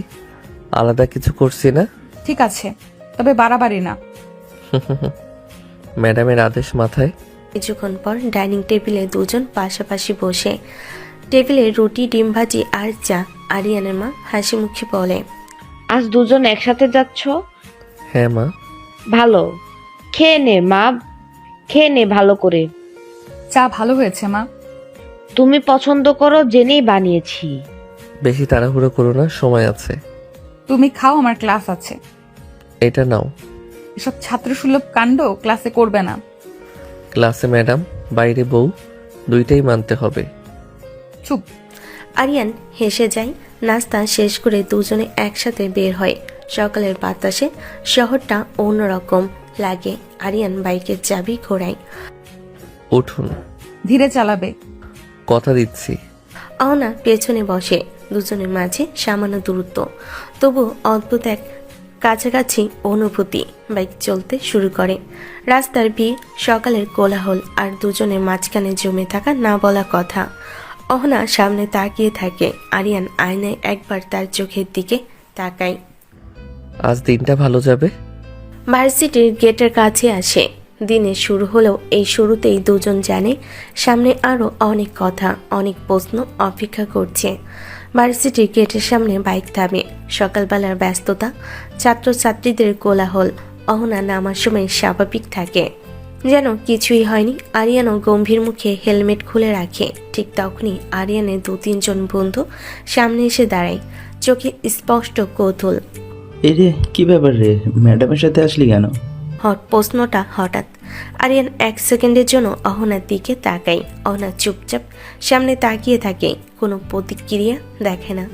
আলাদা কিছু করছি না। ঠিক আছে, তবে বাড়াবাড়ি না। ম্যাডামের আদেশ মাথায়। কিছুক্ষণ পর ডাইনিং টেবিলে দুজন পাশাপাশি বসে। টেবিলে রুটি, ডিম ভাজি আর চা। আরিয়ানের মা হাসি মুখে বলে, আজ দুজন একসাথে যাচ্ছ? হ্যাঁ মা। ভালো, খেয়ে নে মা, খেয়ে নে ভালো করে। চা ভালো হয়েছে মা। তুমি পছন্দ করো জেনেই বানিয়েছি। বেশি তাড়াহুড়ো করো না, সময় আছে। তুমি খাও, আমার ক্লাস আছে। এটা নাও। এসব ছাত্রসুলভ কাণ্ড ক্লাসে করবে না। ক্লাসে ম্যাডাম, বাইরে বউ, দুইটাই মানতে হবে। চুপ। আরিয়ান হেসে যায়। নাস্তা শেষ করে দুজনে একসাথে বের হয়। সকালের বাতাসে শহরটা অন্যরকম লাগে। আরিয়ান বাইকের চাবি ঘোরায়। উঠুন। ধীরে চালাবে। কথা দিচ্ছি। অহনা পেছনে বসে। দুজনের মাঝে সামান্য দূরত্ব, তবু অদ্ভুত এক কাছাকাছি অনুভূতি। বাইক চলতে শুরু করে। রাস্তার ভিড়, সকালের কোলাহল আর দুজনের মাঝখানে জমে থাকা না বলা কথা। অহনা সামনে তাকিয়ে থাকে। আরিয়ান আয়নায় একবার তার চোখের দিকে তাকায়। আজ দিনটা ভালো যাবে। ভার্সিটির গেটের কাছে আসে। দিনের শুরু হলেও এই শুরুতেই দুজন জানে সামনে আরও অনেক কথা, অনেক প্রশ্ন অপেক্ষা করছে। ভার্সিটির গেটের সামনে বাইক থামে। সকালবেলার ব্যস্ততা, ছাত্রছাত্রীদের কোলাহল। অহনা নামার সময় স্বাভাবিক থাকে, যেন কিছুই হয়নি। আরিয়ানও গম্ভীর মুখে হেলমেট খুলে রাখে। ঠিক তখনই আরিয়ানের 2-3 বন্ধু সামনে এসে দাঁড়ায়। চোখে স্পষ্ট কৌতূহল। এই রে, কি ব্যাপার রে, ম্যাডামের সাথে আসলি কেন? প্রশ্নটা হঠাৎ। আরিয়ান 1 সেকেন্ডের জন্য অহনার দিকে তাকায়। অহনা চুপচাপ সামনে তাকিয়ে থাকে, কোনো প্রতিক্রিয়া দেখে না।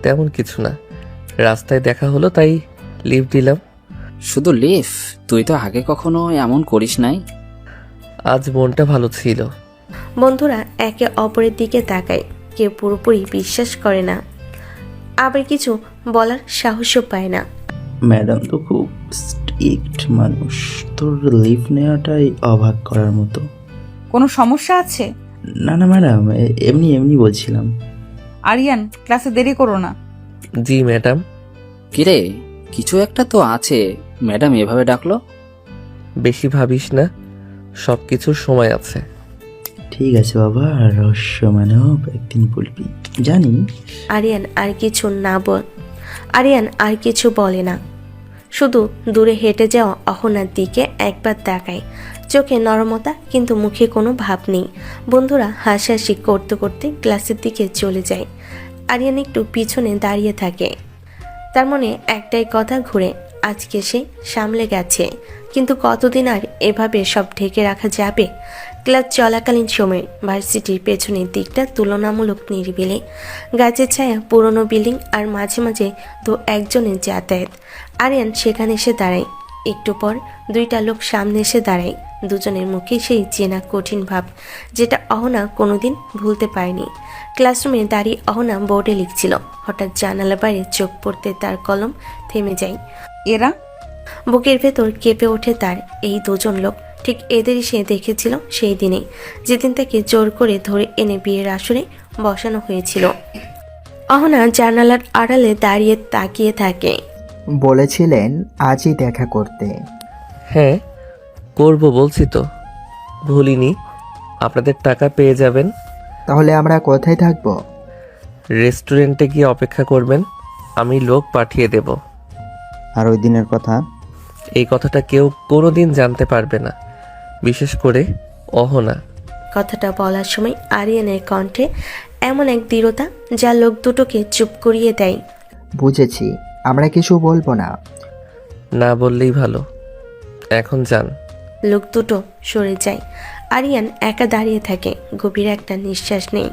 তেমন কিছু না, রাস্তায় দেখা হলো তাই লিফট দিলাম। শুধু লিফ? তুই তো আগে কখনো এমন করিস নাই। আজ মনটা ভালো ছিল। বন্ধুরা একে অপরের দিকে তাকায়। কেউ পুরোপুরি বিশ্বাস করে না, আবার কিছু বলার সাহসও পায় না। ম্যাডাম তো খুব স্ট্রিক্ট মানুষ, তোর লিভ নেওয়াটাই অবাক করার মতো। কোনো সমস্যা আছে? না না ম্যাডাম, এমনি এমনি বলছিলাম। আরিয়ান, ক্লাসে দেরি করো না। জি ম্যাডাম। কিরে, কিছু একটা তো আছে, ম্যাডাম এভাবে ডাকলো। বেশি ভাবিস না, সব কিছুর সময় আছে। ঠিক আছে বাবা, রহস্য মানব একদিন বলবি, জানি। আরিয়ান আর কিছু বলে না, শুধু দূরে হেঁটে যাওয়া অহনার দিকে একবার তাকায়। চোখে নরমতা, কিন্তু মুখে কোনো ভাব নেই। বন্ধুরা হাসাহাসি করতে করতে ক্লাসের দিকে চলে যায়। আরিয়ান একটু পিছনে দাঁড়িয়ে থাকে। তার মনে একটাই কথা ঘুরে, আজকে সে সামলে গেছে, কিন্তু কতদিন আর এভাবে সব ঢেকে রাখা যাবে? ক্লাস চলাকালীন সময়ে ভার্সিটির পেছনের দিকটা তুলনামূলক নিরিবিলি। গাছের ছায়া, পুরনো বিল্ডিং আর মাঝে মাঝে 2-1জনের যাতায়াত। আরিয়ান সেখানে এসে দাঁড়ায়। একটু পর 2টা লোক সামনে এসে দাঁড়ায়। দুজনের মুখে সেই চেনা কঠিন ভাব, যেটা অহনা কোনোদিন ভুলতে পারেনি। ক্লাসরুমে দাঁড়িয়ে অহনা বোর্ডে লিখছিল। হঠাৎ জানালার বাইরে চোখ পড়তে তার কলম থেমে যায়। এরা? বুকের ভেতর কেঁপে ওঠে তার। এই 2জন লোক, ঠিক এদেরই সে দেখেছিল সেই দিনে, যেদিন তাকে জোর করে ধরে এনে বিয়ের আসরে বসানো হয়েছিল। অহনা জানালার আড়ালে দাঁড়িয়ে তাকিয়ে থাকে। বলেছিলেন আজই দেখা করতে। হ্যাঁ করব, বলছি তো, ভুলিনি। আপনাদের টাকা পেয়ে যাবেন। তাহলে আমরা কোথায় থাকবো? রেস্টুরেন্টে গিয়ে অপেক্ষা করবেন, আমি লোক পাঠিয়ে দেব। আর ওই দিনের কথা? এই কথাটা কেউ কোনোদিন জানতে পারবে না, বিশেষ করে অহনা। কথাটা বলার সময় আরিয়ানের কণ্ঠে এমন এক দৃঢ়তা যা লোক দুটোকে চুপ করিয়ে দেয়। বুঝেছি, আমরা কিছু বলবো না। না বললেই ভালো, এখন যান। লোক দুটো সরে যায়। আরিয়ান একা দাঁড়িয়ে থাকে। গভীর একটা নিঃশ্বাস নেই,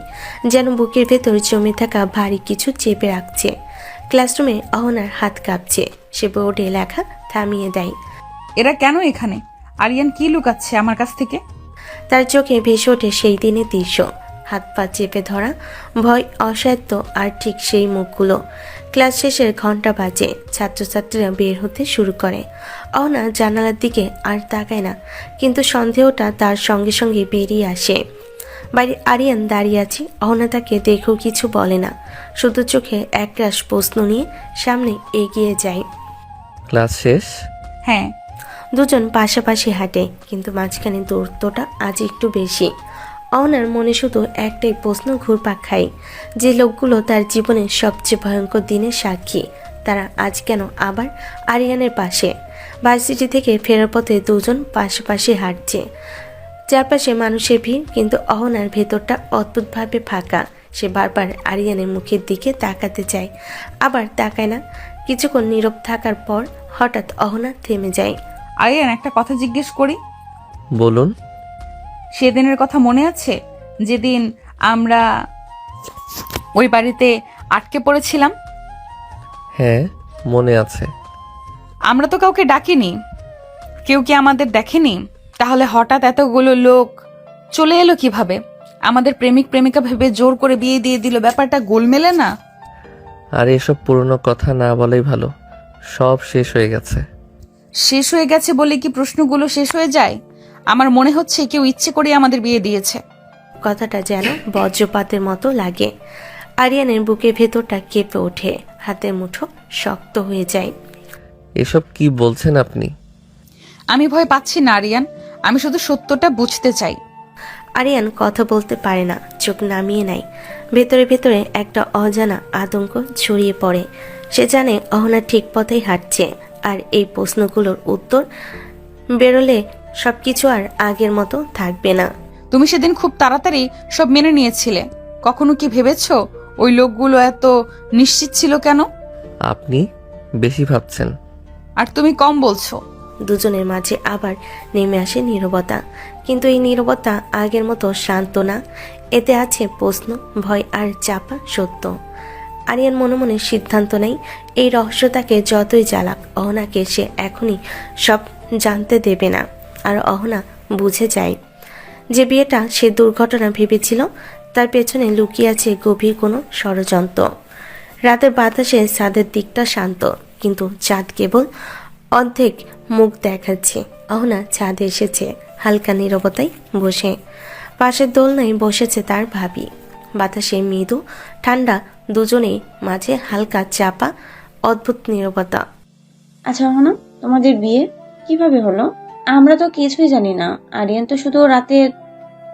যেন বুকের ভেতর জমে থাকা ভারী কিছু চেপে রাখছে। ক্লাসরুমে অহনার হাত কাঁপছে। সে বোর্ডে লেখা থামিয়ে দেয়। এরা কেন এখানে? আরিয়ান কি লুকাচ্ছে আমার কাছ থেকে? তার চোখে ভেসে ওঠে সেই দিনের দৃশ্য, হাত পা চেপে ধরা, ভয়, অসাধ্য, আর ঠিক সেই মুখগুলো। ক্লাস শেষের ঘন্টা বাজে। ছাত্রছাত্রীরা বের হতে শুরু করে। অহনা জানালার দিকে আর তাকায় না, কিন্তু সন্দেহটা তার সঙ্গে সঙ্গে বেরিয়ে আসে। বাইরে আরিয়ান দাঁড়িয়ে আছে। অহনা তাকে দেখেও কিছু বলে না, শুধু চোখে একরাশ প্রশ্ন নিয়ে সামনে এগিয়ে যায়। ক্লাস শেষ? হ্যাঁ। দুজন পাশাপাশি হাঁটে, কিন্তু মাঝখানে দূরত্বটা আজ একটু বেশি। অহনার মনে শুধু একটাই প্রশ্ন ঘুরপাক খায়, যে লোকগুলো তার জীবনের সবচেয়ে ভয়ঙ্কর দিনের সাক্ষী, তারা আজ কেন আবার আরিয়ানের পাশে? ভার্সিটি থেকে ফেরার পথে দুজন পাশাপাশি হাঁটছে। চারপাশে মানুষের ভিড়, কিন্তু অহনার ভেতরটা অদ্ভুতভাবে ফাঁকা। সে বারবার আরিয়ানের মুখের দিকে তাকাতে চায়, আবার তাকায় না। কিছুক্ষণ নীরব থাকার পর হঠাৎ অহনা থেমে যায়। আরিয়ান, একটা কথা জিজ্ঞেস করি? বলুন। সেদিনের কথা মনে আছে, যেদিন আমরা ওই বাড়িতে আটকে পড়েছিলাম? হ্যাঁ মনে আছে। আমরা তো কাউকে ডাকিনি, কেউ কি আমাদের দেখেনি? তাহলে হঠাৎ এতগুলো লোক চলে এলো কিভাবে? আমাদের প্রেমিক প্রেমিকা ভেবে জোর করে বিয়ে দিয়ে দিল, ব্যাপারটা গোলমেলে না? আর এসব পুরনো কথা না বলাই ভালো, সব শেষ হয়ে গেছে। শেষ হয়ে গেছে বলে কি প্রশ্নগুলো শেষ হয়ে যায়? আমার মনে হচ্ছে কেউ ইচ্ছে করে আমাদের বিয়ে দিয়েছে। কথাটা যেন বজ্রপাতের মতো লাগে। আরিয়ানের বুকের ভেতরটা কেঁপে ওঠে, হাতের মুঠো শক্ত হয়ে যায়। এসব কি বলছেন আপনি? আমি ভয় পাচ্ছি না আরিয়ান, আমি শুধু সত্যটা বুঝতে চাই। আরিয়ান কথা বলতে পারে না, চোখ নামিয়ে নেয়। ভেতরে ভেতরে একটা অজানা আতঙ্ক ছড়িয়ে পড়ে। সে জানে অহনা ঠিক পথেই হাঁটছে, আর এই প্রশ্নগুলোর উত্তর বেরোলে সবকিছু আর আগের মতো থাকবে না। তুমি সেদিন খুব তাড়াতাড়ি সব মেনে নিয়েছিলে। কখনো কি ভেবেছো ওই লোকগুলো এত নিশ্চিত ছিল কেন? আপনি বেশি ভাবছেন। আর তুমি কম বলছো। দুজনের মাঝে আবার নেমে আসে নীরবতা, কিন্তু এই নীরবতা আগের মতো শান্ত না। এতে আছে প্রশ্ন, ভয় আর চাপা সত্য। আরিয়ান মনে মনে সিদ্ধান্ত নেয়, এই রহস্যটাকে যতই জ্বালাক, অহনাকে সে এখনই সব জানতে দেবে না। আর অহনা বুঝে যায় যে বিয়েটা সে দুর্ঘটনা ভেবেছিল, তার পেছনে লুকিয়ে আছে গভীর কোনো ষড়যন্ত্র। রাতের বাতাসে চাঁদের দিকটা শান্ত, কিন্তু চাঁদ কেবল অর্ধেক মুখ দেখাচ্ছে। অহনা ছাদে এসেছে, হালকা নীরবতায় বসে। পাশের দোলনায় বসেছে তার ভাবি। বাতাসে মৃদু ঠান্ডা, দুজনেই মাঝে হালকা চাপা অদ্ভুত নীরবতা। আচ্ছা অহনা, তোমাদের বিয়ে কিভাবে হলো? আমরা তো কিছুই জানি না। আরিয়ান তো শুধু রাতে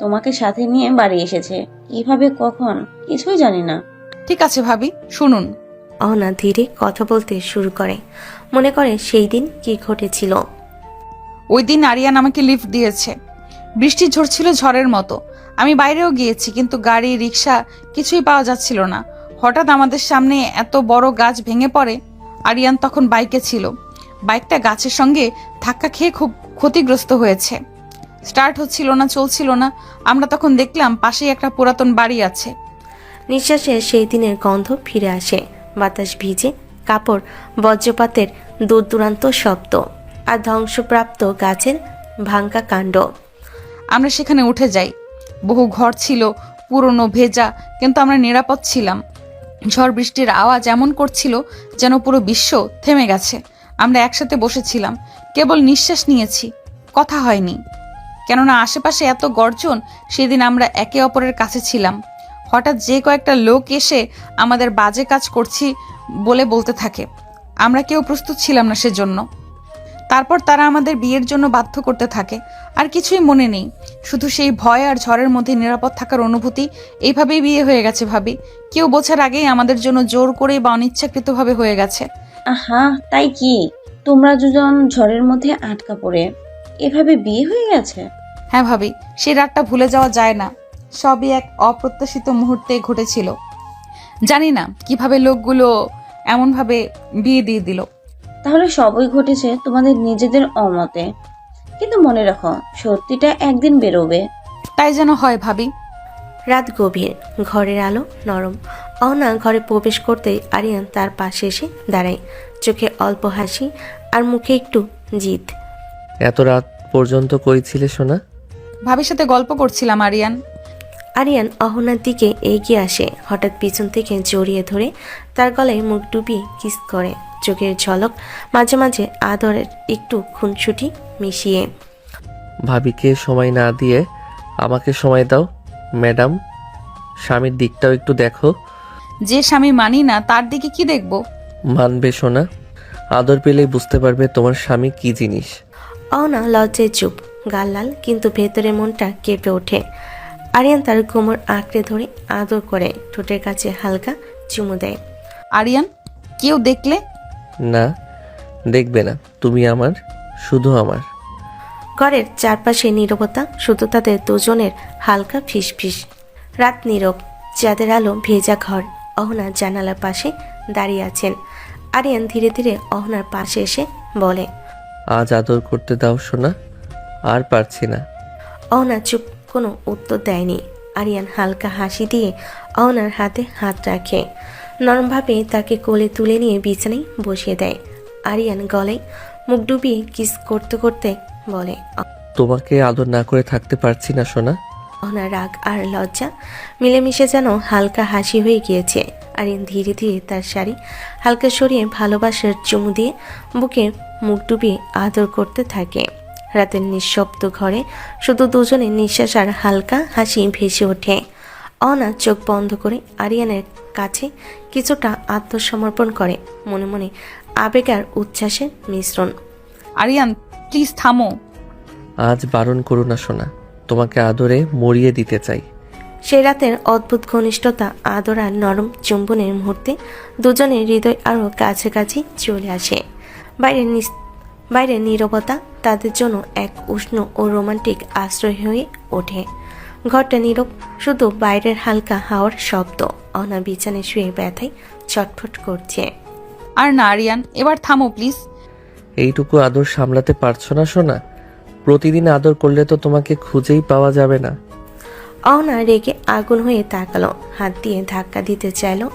তোমাকে সাথে নিয়ে বাড়ি এসেছে। কিভাবে, কখন, কিছুই জানি না। ঠিক আছে ভাবি, শুনুন। অহনা ধীরে কথা বলতে শুরু করে, মনে করে সেই দিন কি ঘটেছিল। ওই দিন আরিয়ান আমাকে লিফট দিয়েছে। বৃষ্টি ঝরছিল ঝড়ের মতো। আমি বাইরেও গিয়েছি, কিন্তু গাড়ি রিক্সা কিছুই পাওয়া যাচ্ছিল না। হঠাৎ আমাদের সামনে এত বড় গাছ ভেঙে পড়ে। আরিয়ান তখন বাইকে ছিল। বাইকটা গাছের সঙ্গে ধাক্কা খেয়ে খুব ক্ষতিগ্রস্ত হয়েছে। স্টার্ট হচ্ছিল না, চলছিল না। আমরা তখন দেখলাম পাশেই একটা পুরাতন বাড়ি আছে। নিঃশ্বাসে সেই দিনের গন্ধ ফিরে আসে। বাতাস ভিজে কাপড়, বজ্রপাতের দূর দূরান্ত শব্দ, আর ধ্বংসপ্রাপ্ত গাছের ভাঙ্গা কাণ্ড। আমরা সেখানে উঠে যাই। বহু ঘর ছিল, পুরনো, ভেজা, কিন্তু আমরা নিরাপদ ছিলাম। ঝড় বৃষ্টির আওয়াজ এমন করছিল যেন পুরো বিশ্ব থেমে গেছে। আমরা একসাথে বসেছিলাম, কেবল নিঃশ্বাস নিয়েছি, কথা হয়নি। কেননা আশেপাশে এত গর্জন। সেদিন আমরা একে অপরের কাছে ছিলাম। হঠাৎ যে কয়েকটা লোক এসে আমাদের বাজে কাজ করছি বলে বলতে থাকে। আমরা কেউ প্রস্তুত ছিলাম না সেজন্য। তারপর তারা আমাদের বিয়ের জন্য বাধ্য করতে থাকে। আর কিছুই মনে নেই, শুধু সেই ভয় আর ঝড়ের মধ্যে নিরাপদ থাকার অনুভূতি। এইভাবেই বিয়ে হয়ে গেছে ভাবি। কেউ বোঝার আগেই আমাদের জন্য জোর করে বা অনিচ্ছাকৃতভাবে হয়ে গেছে। আহা, তাই কি? তোমরা দুজন ঝড়ের মধ্যে আটকা পড়ে এভাবে বিয়ে হয়ে গেছে? হ্যাঁ ভাবি, সেই রাতটা ভুলে যাওয়া যায় না। সবই এক অপ্রত্যাশিত মুহূর্তে ঘটেছিল। জানি না কিভাবে লোকগুলো এমনভাবে বিয়ে দিয়ে দিল। তাহলে সবই ঘটেছে তোমাদের নিজেদের অমতে। কিন্তু মনে রাখো, সত্যিটা একদিন বেরোবে। তাই যেন হয় ভাবি। রাত গভীর, ঘরের আলো নরম। অহনা ঘরে প্রবেশ করতেই আরিয়ান তার পাশে এসে দাঁড়ায়, চোখে অল্প হাসি আর মুখে একটু জিদ। এত রাত পর্যন্ত কই ছিলে সোনা? ভাবির সাথে গল্প করছিলাম আরিয়ান। আরিয়ান অহনার দিকে এগিয়ে আসে, হঠাৎ পিছন থেকে জড়িয়ে ধরে তার গলায় মুখ ডুবিয়ে কিস করে, চোখের ঝলক, মাঝে মাঝে আদরের একটু খুনসুটি মিশিয়ে। ভাবিকে সময় না দিয়ে আমাকে সময় দাও ম্যাডাম। স্বামীর দিকটাও একটু দেখো। যে স্বামী মানি না তার দিকে কি দেখব? মানবে সোনা, আদর পেলেই বুঝতে পারবে তোমার স্বামী কি জিনিস। অহনা লজ্জায় চুপ, গাল লাল, কিন্তু ভেতরে মনটা কেঁপে ওঠে। আরিয়ান তার কোমর আঁকড়ে ধরে আদর করে ঠোঁটের কাছে হালকা চুমু দেয়। আরিয়ান, কেউ দেখলে? না, দেখবে না। তুমি আমার, শুধু আমার। ঘরের চারপাশে নীরবতা, শুধু তাদের দুজনের হালকা ফিসফিস। রাত নীরব, চাঁদের আলো ভেজা ঘর। অহনা জানালার পাশে দাঁড়িয়ে আছেন। আরিয়ান ধীরে ধীরে অহনার পাশে এসে বলে, আজ আদর করতে দাও সোনা, আর পারছি না। অহনা চুপ, কোনো উত্তর দেয়নি। আরিয়ান হালকা হাসি দিয়ে অহনার হাতে হাত রাখে, নরমভাবে তাকে কোলে তুলে নিয়ে বিছানায় বসিয়ে দেয়। আরিয়ান গলায় মুখ ডুবিয়ে কিস করতে করতে বলে, তোমাকে আদর না করে থাকতে পারছি না সোনা। অহনার রাগ আর লজ্জা মিলেমিশে যেন হালকা হাসি হয়ে গিয়েছে। আরিয়ান ধীরে ধীরে তার শাড়ি হালকা সরিয়ে ভালোবাসার চুমু দিয়ে বুকে মুখ ডুবিয়ে আদর করতে থাকে। রাতের নিঃশব্দ ঘরে শুধু দুজনের নিঃশ্বাস আর হালকা হাসি ভেসে ওঠে। অহনা চোখ বন্ধ করে আরিয়ানের কাছে কিছুটা আত্মসমর্পণ করে, মনে মনে আবেগ আর উচ্ছ্বাসের মিশ্রণ। আরিয়ান প্লিজ থামো। আজ বারণ করো না সোনা, তোমাকে আদরে মরিয়ে দিতে চাই। সেই রাতের অদ্ভুত ঘনিষ্ঠতা, আদর আর নরম চুম্বনের মুহূর্তে দুজনের হৃদয় আরও কাছাকাছি চলে আসে। বাইরের নীরবতা তাদের জন্য এক উষ্ণ ও রোমান্টিক আশ্রয় হয়ে ওঠে। ঘরটা নীরব, শুধু বাইরের হালকা হাওয়ার শব্দ। অনা বিছানায় শুয়ে ব্যথায় ছটফট করছে। আর না আরিয়ান, এবার থামো প্লিজ। এইটুকু আদর সামলাতে পারছো না সোনা? প্রতিদিন আদর করলে তো তোমাকে খুঁজেই পাওয়া যাবে না। অহনা রেগে আগুন হয়ে তাকালো, হাত দিয়ে ধাক্কা দিতে চাইলো।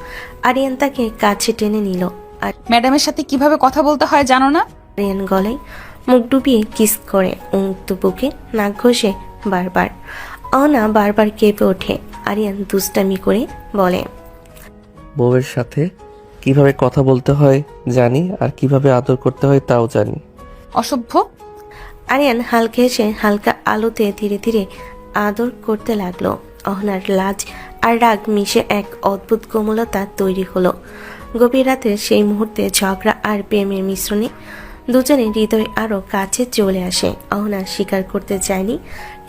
আরিয়ান তাকে কাছে টেনে নিল। আর ম্যাডামের সাথে কিভাবে কথা বলতে হয় জানো না? আরিয়ান গলায় মুখ ডুবিয়ে কিস করে, উন্মুক্ত বুকে নাক ঘষে বারবার। অহনা বারবার কেঁপে ওঠে। আরিয়ান দুষ্টামি করে বলে, বউয়ের সাথে কিভাবে কথা বলতে হয় জানি, আর কিভাবে আদর করতে হয় তাও জানি। অসভ্য। আরিয়ান হালকা হেসে হালকা আলোতে ধীরে ধীরে আদর করতে লাগলো। অহনার লাজ আর রাগ মিশে এক অদ্ভুত কোমলতা তৈরি হলো। গভীর রাতের সেই মুহূর্তে ঝগড়া আর প্রেমের মিশ্রণে দুজনের হৃদয় আরও কাছে চলে আসে। অহনা স্বীকার করতে চায়নি,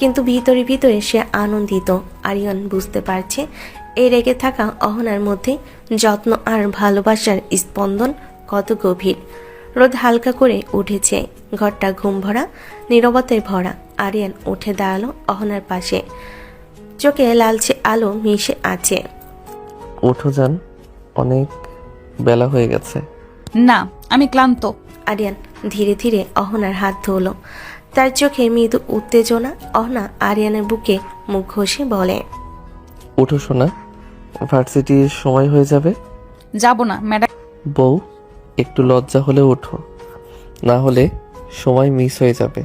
কিন্তু ভিতরে ভিতরে সে আনন্দিত। আরিয়ান বুঝতে পারছে এই রেগে থাকা অহনার মধ্যে যত্ন আর ভালোবাসার স্পন্দন কত গভীর। রোদ হালকা করে উঠেছে, ঘরটা ঘুম ভরা, নীরবতায় ভরা। আরিয়ান উঠে দাঁড়ালো অহনার পাশে, চোখে লালচে আলো মিশে আছে। ওঠো যান, অনেক বেলা হয়ে গেছে। না, আমি ক্লান্ত। আরিয়ান ধীরে ধীরে অহনার হাত ধরল, তার চোখে মৃদু উত্তেজনা। অহনা আরিয়ানের বুকে মুখ ঘষে বলে, ওঠো সোনা, ভার্সিটির সময় হয়ে যাবে। যাব না ম্যাডাম। বউ, একটু লজ্জা হলে ওঠো, না হলে সময় মিস হয়ে যাবে।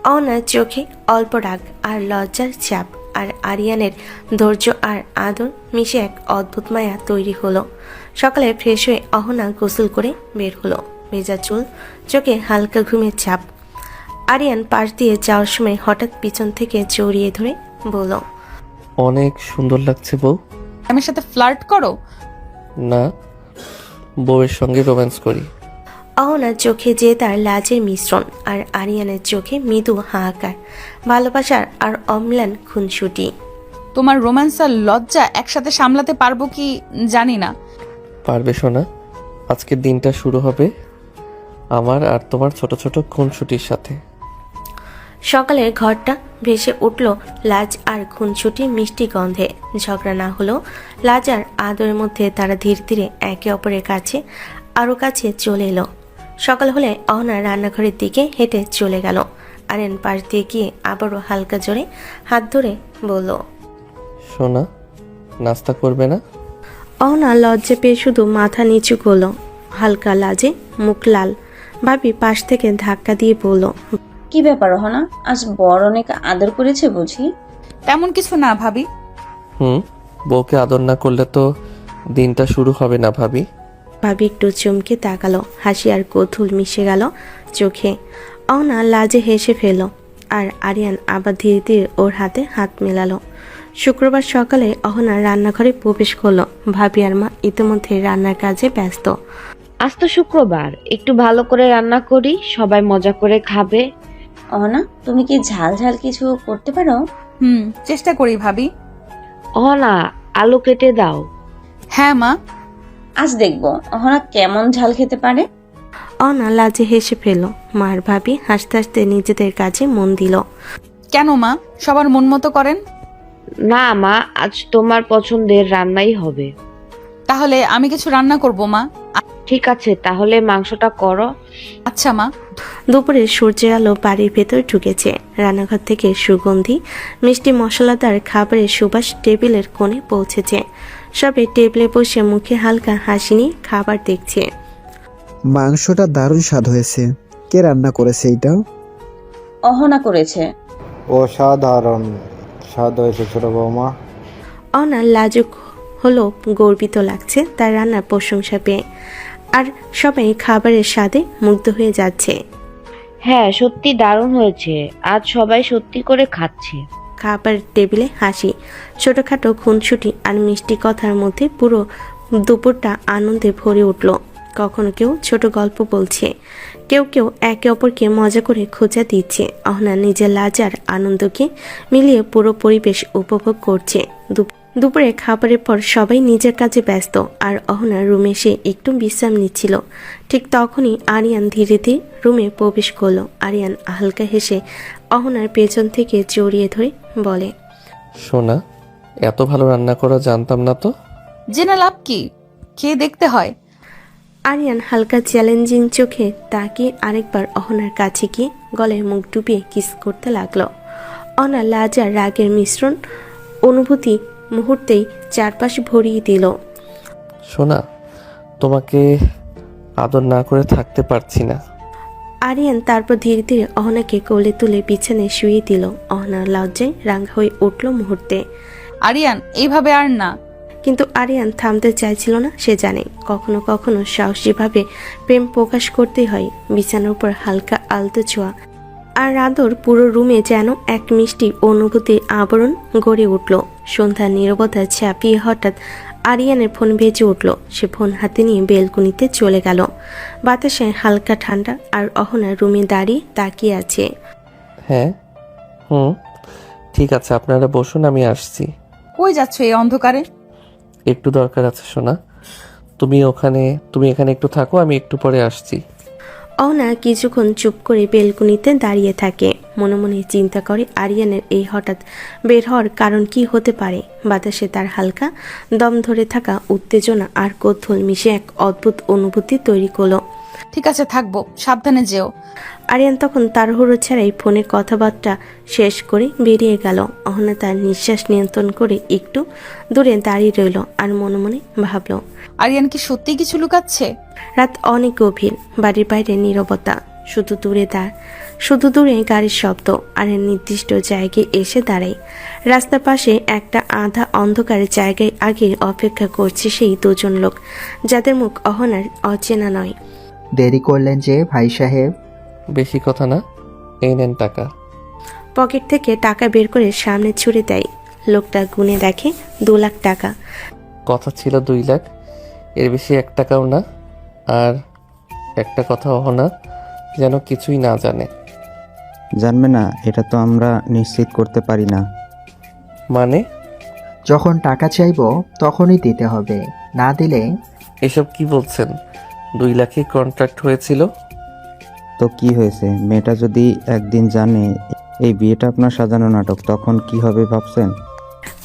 অহনার চোখে অল্প রাগ আর লজ্জার চাপ, আর আরিয়ানের ধৈর্য আর আদর মিশে এক অদ্ভুত মায়া তৈরি হলো। সকালে ফ্রেশ হয়ে অহনা গোসল করে বের হলো, ভেজা চুল, চোখে হালকা ঘুমের ছাপ। আরিয়ান পাশ দিয়ে যাওয়ার সময় হঠাৎ পিছন থেকে জড়িয়ে ধরে বলল, অনেক সুন্দর লাগছে বউ। আমার সাথে ফ্লার্ট করো? না, বউয়ের সঙ্গে রোম্যান্স করি। অহনার চোখে যে তার লাজের মিশ্রণ, আর আরিয়ানের চোখে মৃদু হাহাকার, ভালোবাসার আর অম্লান খুনসুটি। তোমার রোম্যান্স আর লজ্জা একসাথে সামলাতে পারবো কি জানি না। পারবে সোনা, আজকের দিনটা শুরু হবে আমার আর তোমার ছোট ছোট খুনসুটির সাথে। সকালের ঘরটা ভেসে উঠল লাজ আর খুনসুটির মিষ্টি গন্ধে। ঝগড়া না হলেও লাজ আর আদরের মধ্যে তারা ধীরে ধীরে একে অপরের কাছে আরও কাছে চলে এলো। সকাল হলে অহনা রান্নাঘরের দিকে হেঁটে চলে গেল। আরিয়ান পাশ দিয়ে গিয়ে আবারও হালকা জোরে হাত ধরে বলল, সোনা, নাস্তা করবে না? অহনা লজ্জা পেয়ে শুধু মাথা নিচু করলো, হালকা লাজে মুখ লাল। ভাবি পাশ থেকে ধাক্কা দিয়ে বলল, কি ব্যাপার অহনা, আজ বড় অনেক আদর করেছে বুঝি? তেমন কিছু না ভাবি। বউকে আদর না করলে তো দিনটা শুরু হবে না ভাবি। ভাবি একটু চমকে তাকালো, হাসি আর কৌতূহল মিশে গেল চোখে। অহনা লাজে হেসে ফেলল, আর আরিয়ান আবার ধীরে ধীরে ওর হাতে হাত মেলালো। শুক্রবার সকালে অহনা রান্নাঘরে প্রবেশ করলো। ভাবি আর মা ইতিমধ্যে রান্নার কাজে ব্যস্ত। আজ তো শুক্রবার, একটু ভালো করে রান্না করি, সবাই মজা করে খাবে। অহনা, তুমি কি ঝাল ঝাল কিছু করতে পারো? চেষ্টা করি ভাবি। অহনা, আলু কেটে দাও। হ্যাঁ মা। আজ দেখবো অহনা কেমন ঝাল খেতে পারে। অহনা লাজে হেসে ফেলল। মার ভাবি হাসতে হাসতে নিজেদের কাজে মন দিল। কেন মা, সবার মন মতো করেন? না মা, আজ তোমার পছন্দের রান্নাই হবে। তাহলে আমি কিছু রান্না করব মা। ঠিক আছে, তাহলে মাংসটা করো। আচ্ছা মা। দুপুরে সূর্যের আলো বাড়ির ভেতর ঢুকেছে। রান্নাঘর থেকে সুগন্ধি মিষ্টি মশলাদার খাবারের সুবাস টেবিলের কোণে পৌঁছেছে। সবে টেবিলে বসে মুখে হালকা হাসি নিয়ে খাবার দেখছে। মাংসটা দারুণ স্বাদ হয়েছে। কে রান্না করেছে এইটা? অহনা করেছে। অসাধারণ স্বাদ হয়েছে ছোট বৌমা। অহনা লাজুক হলো গর্বিত লাগছে তার রান্নার প্রশংসা পেয়ে। আর সবাই খাবারের স্বাদে মুগ্ধ হয়ে যাচ্ছে। হ্যাঁ, সত্যি দারুণ হয়েছে। আজ সবাই সত্যি করে খাচ্ছে। খাবার টেবিলে হাসি, ছোটখাটো খুনসুটি আর মিষ্টি কথার মধ্যে পুরো দুপুরটা আনন্দে ভরে উঠল। কখনো কেউ ছোট গল্প বলছে, কেউ কেউ একে অপরকে মজা করে খোঁচা দিচ্ছে। অহনা নিজের লাজার আনন্দকে মিলিয়ে পুরো পরিবেশ উপভোগ করছে। দুপুরে খাবারের পর সবাই নিজের কাজে ব্যস্ত, আর অহনা রুমে এসে একটু বিশ্রাম নিচ্ছিল। ঠিক তখনই আরিয়ান ধীরে ধীরে রুমে প্রবেশ করলো। আরিয়ান হালকা হেসে অহনার পেছন থেকে জড়িয়ে ধরে বলে, সোনা, এত ভালো রান্না করা জানতাম না তো। জেনে লাভ কি, খেয়ে দেখতে হয়। আরিয়ান হালকা চ্যালেঞ্জিং চোখে তাকিয়ে আরেকবার অহনার কাছে গিয়ে গলায় মুখ ডুবিয়ে কিস করতে লাগলো। অহনা লাজ আর রাগের মিশ্রণ অনুভূতি মুহূর্তেই চারপাশে ভরিয়ে দিল। সোনা, তোমাকে আদর না করে থাকতে পারছি না। আরিয়ান তারপর ধীরে ধীরে অহনাকে কোলে তুলে বিছানায় শুয়ে দিল। অহনার লজ্জায় রাঙা হয়ে উঠল মুহূর্তে। আরিয়ান, এইভাবে আর না। কিন্তু আরিয়ান থামতে চাইছিল না। সে জানে কখনো কখনো সাহসীভাবে প্রেম প্রকাশ করতে হয়। বিছানার উপর হালকা আলতো ছোঁয়া আর আদর পুরো রুমে যেন এক মিষ্টি অনুভূতির আবরণ গড়ে উঠল। সন্ধ্যার নীরবতা ছাপিয়ে হঠাৎ আরিয়ানের ফোন বেজে উঠল। সে ফোন হাতে নিয়ে বেলকনিতে চলে গেল। বাতাসে হালকা ঠান্ডা, আর অহনা রুমে দাঁড়িয়ে তাকিয়ে আছে। হ্যাঁ, ঠিক আছে, আপনারা বসুন, আমি আসছি। কই যাচ্ছ এই অন্ধকারে? একটু দরকার আছে সোনা, তুমি এখানে একটু থাকো, আমি একটু পরে আসছি। অহনা কিছুক্ষণ চুপ করে বেলকনিতে দাঁড়িয়ে থাকে। মনে মনে চিন্তা করে আরিয়ানের এই হঠাৎ বের হওয়ার কারণ কি হতে পারে। বাতাসে তার হালকা দম ধরে থাকা উত্তেজনা আর কৌতূহল মিশে এক অদ্ভুত অনুভূতি তৈরি করলো। ঠিক আছে, থাকবো, সাবধানে যেও। আরিয়ান তখন তাড়াহুড়ো ছাড়াই ফোনে কথাবার্তা শেষ করে বেরিয়ে গেল। অহনা তার নিঃশ্বাস নিয়ন্ত্রণ করে একটু দূরে দাঁড়িয়ে রইল আর মনে মনে ভাবল, আরিয়ান কি সত্যি কিছু লুকাচ্ছে? রাত অনেক গভীর, বাড়ির বাইরে নীরবতা, শুধু দূরে গাড়ির শব্দ। আর নির্দিষ্ট জায়গায় এসে দাঁড়ায়। রাস্তার পাশে একটা আধা অন্ধকার জায়গায় আগে অপেক্ষা করছে সেই দুজন লোক, যাদের মুখ অহনার অচেনা নয়। দেরি করলেন যে ভাই সাহেব? বেশি কথা না, এই নেন টাকা। পকেট থেকে টাকা বের করে সামনে ছুড়ে দেয়। লোকটা গুনে দেখে 2 লাখ টাকা। কথা ছিল 2 লাখ, এর বেশি 1 টাকাও না। আর একটা কথা, অহনা যেন কিছুই না জানে। জানবে না, এটা তো আমরা নিশ্চিত করতে পারি না। মানে? যখন টাকা চাইবো তখনই দিতে হবে, না দিলে। এসব কি বলছেন? 2 লাখই কন্ট্রাক্ট হয়েছিল। তো কি হয়েছে? মেয়েটা যদি একদিন জানে এই বিয়েটা আপনার সাজানো নাটক, তখন কি হবে ভাবছেন?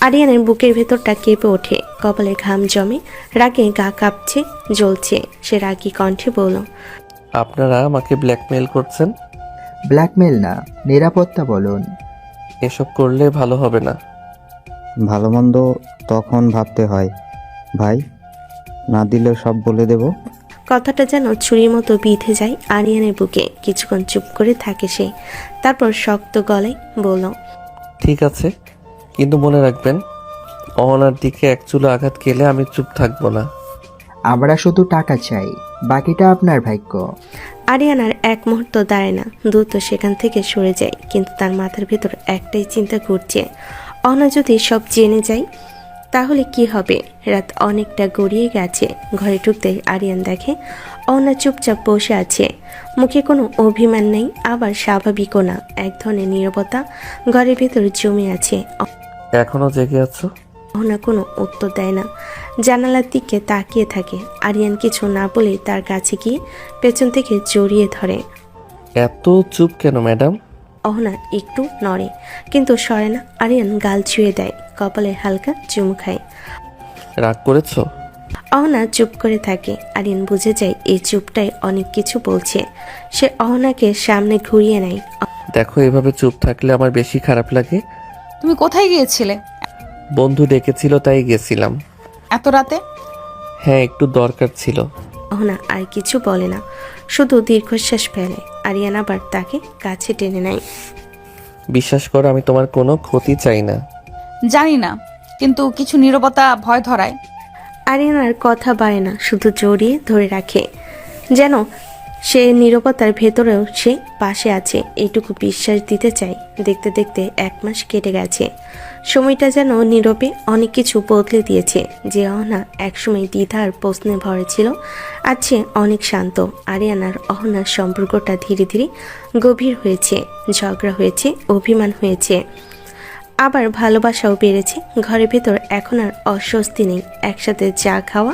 আরিয়ানের বুকের ভেতরটা কেঁপে ওঠে, কপালে ঘাম জমে, রাগে গা কাঁপছে, জ্বলছে। সে রাগী কণ্ঠে বলল, আপনারা আমাকে ব্ল্যাকমেল করছেন? ব্ল্যাকমেল না, নিরাপত্তা বলুন। এসব করলে ভালো হবে না। ভালো মন্দ তখন ভাবতে হয় ভাই, না দিলে সব বলে দেব। কথাটা যেন ছুরির মতো বিঁধে যায় আরিয়ানের বুকে। কিছুক্ষণ চুপ করে থাকে সে, তারপর শক্ত গলায় বলল, ঠিক আছে, কিন্তু মনে রাখবেন, অহনার দিকে এক চুলো আঘাত গেলে আমি চুপ থাকবো না। আমরা শুধু টাকা চাই, বাকিটা আপনার ভাগ্য। আরিয়ানার এক মুহূর্ত দাঁড়ায় না, দ্রুত সেখান থেকে সরে যায়। কিন্তু তার মাথার ভেতর একটাই চিন্তা ঘুরছে, অহনা যদি সব জেনে যায় তাহলে কি হবে। রাত অনেকটা গড়িয়ে গেছে। ঘরে ঢুকতেই আরিয়ান দেখে অহনা চুপচাপ বসে আছে। মুখে কোনো অভিমান নেই, আবার স্বাভাবিকও না। এক ধরনের নীরবতা ঘরের ভেতর জমে আছে। এখনো জেগে আছো? অহনা কোনো উত্তর দেয় না, জানালার দিকে তাকিয়ে থাকে। আরিয়ান কিছু না বলে তার কাছে গিয়ে পেছন থেকে জড়িয়ে ধরে। এত চুপ কেন ম্যাডাম? অহনা একটু নড়ে, কিন্তু সরে না। আরিয়ান গাল ছুঁয়ে দেয়, কপালে হালকা চুমু খায়। রাগ করেছো? অহনা চুপ করে থাকে। আরিয়ান বুঝে যায় এই চুপটাই অনেক কিছু বলছে। সে অহনাকে সামনে ঘুরিয়ে নেয়। দেখো, এভাবে চুপ থাকলে আমার বেশি খারাপ লাগে। তুমি কোথায় গিয়েছিলে? বন্ধু ডেকেছিল, তাই গেছিলাম। এত রাতে? হ্যাঁ, একটু দরকার ছিল। অহনা আর কিছু বলে না, শুধু দীর্ঘশ্বাস ফেলে। আরিয়ান আবার তাকে কাছে টেনে নেয়। বিশ্বাস করো, আমি তোমার কোনো ক্ষতি চাই না। জানি না, কিন্তু কিছু নীরবতা ভয় ধরায়। আরিয়ানার কথা বাড়ে না, শুধু জড়িয়ে ধরে রাখে, যেন সে নীরবতার ভেতরেও সে পাশে আছে। এইটুকু বিশ্বাস দিতে চাই। দেখতে দেখতে 1 মাস কেটে গেছে। সময়টা যেন নীরবে অনেক কিছু বদলে দিয়েছে। যে অহনা একসময় দ্বিধা আর প্রশ্নে ভরে ছিল, আজ সে অনেক শান্ত। আরিয়ানার অহনার সম্পর্কটা ধীরে ধীরে গভীর হয়েছে। ঝগড়া হয়েছে, অভিমান হয়েছে, আবার ভালোবাসাও বেড়েছে। ঘরের ভেতর এখন আর অস্বস্তি নেই। একসাথে চা খাওয়া,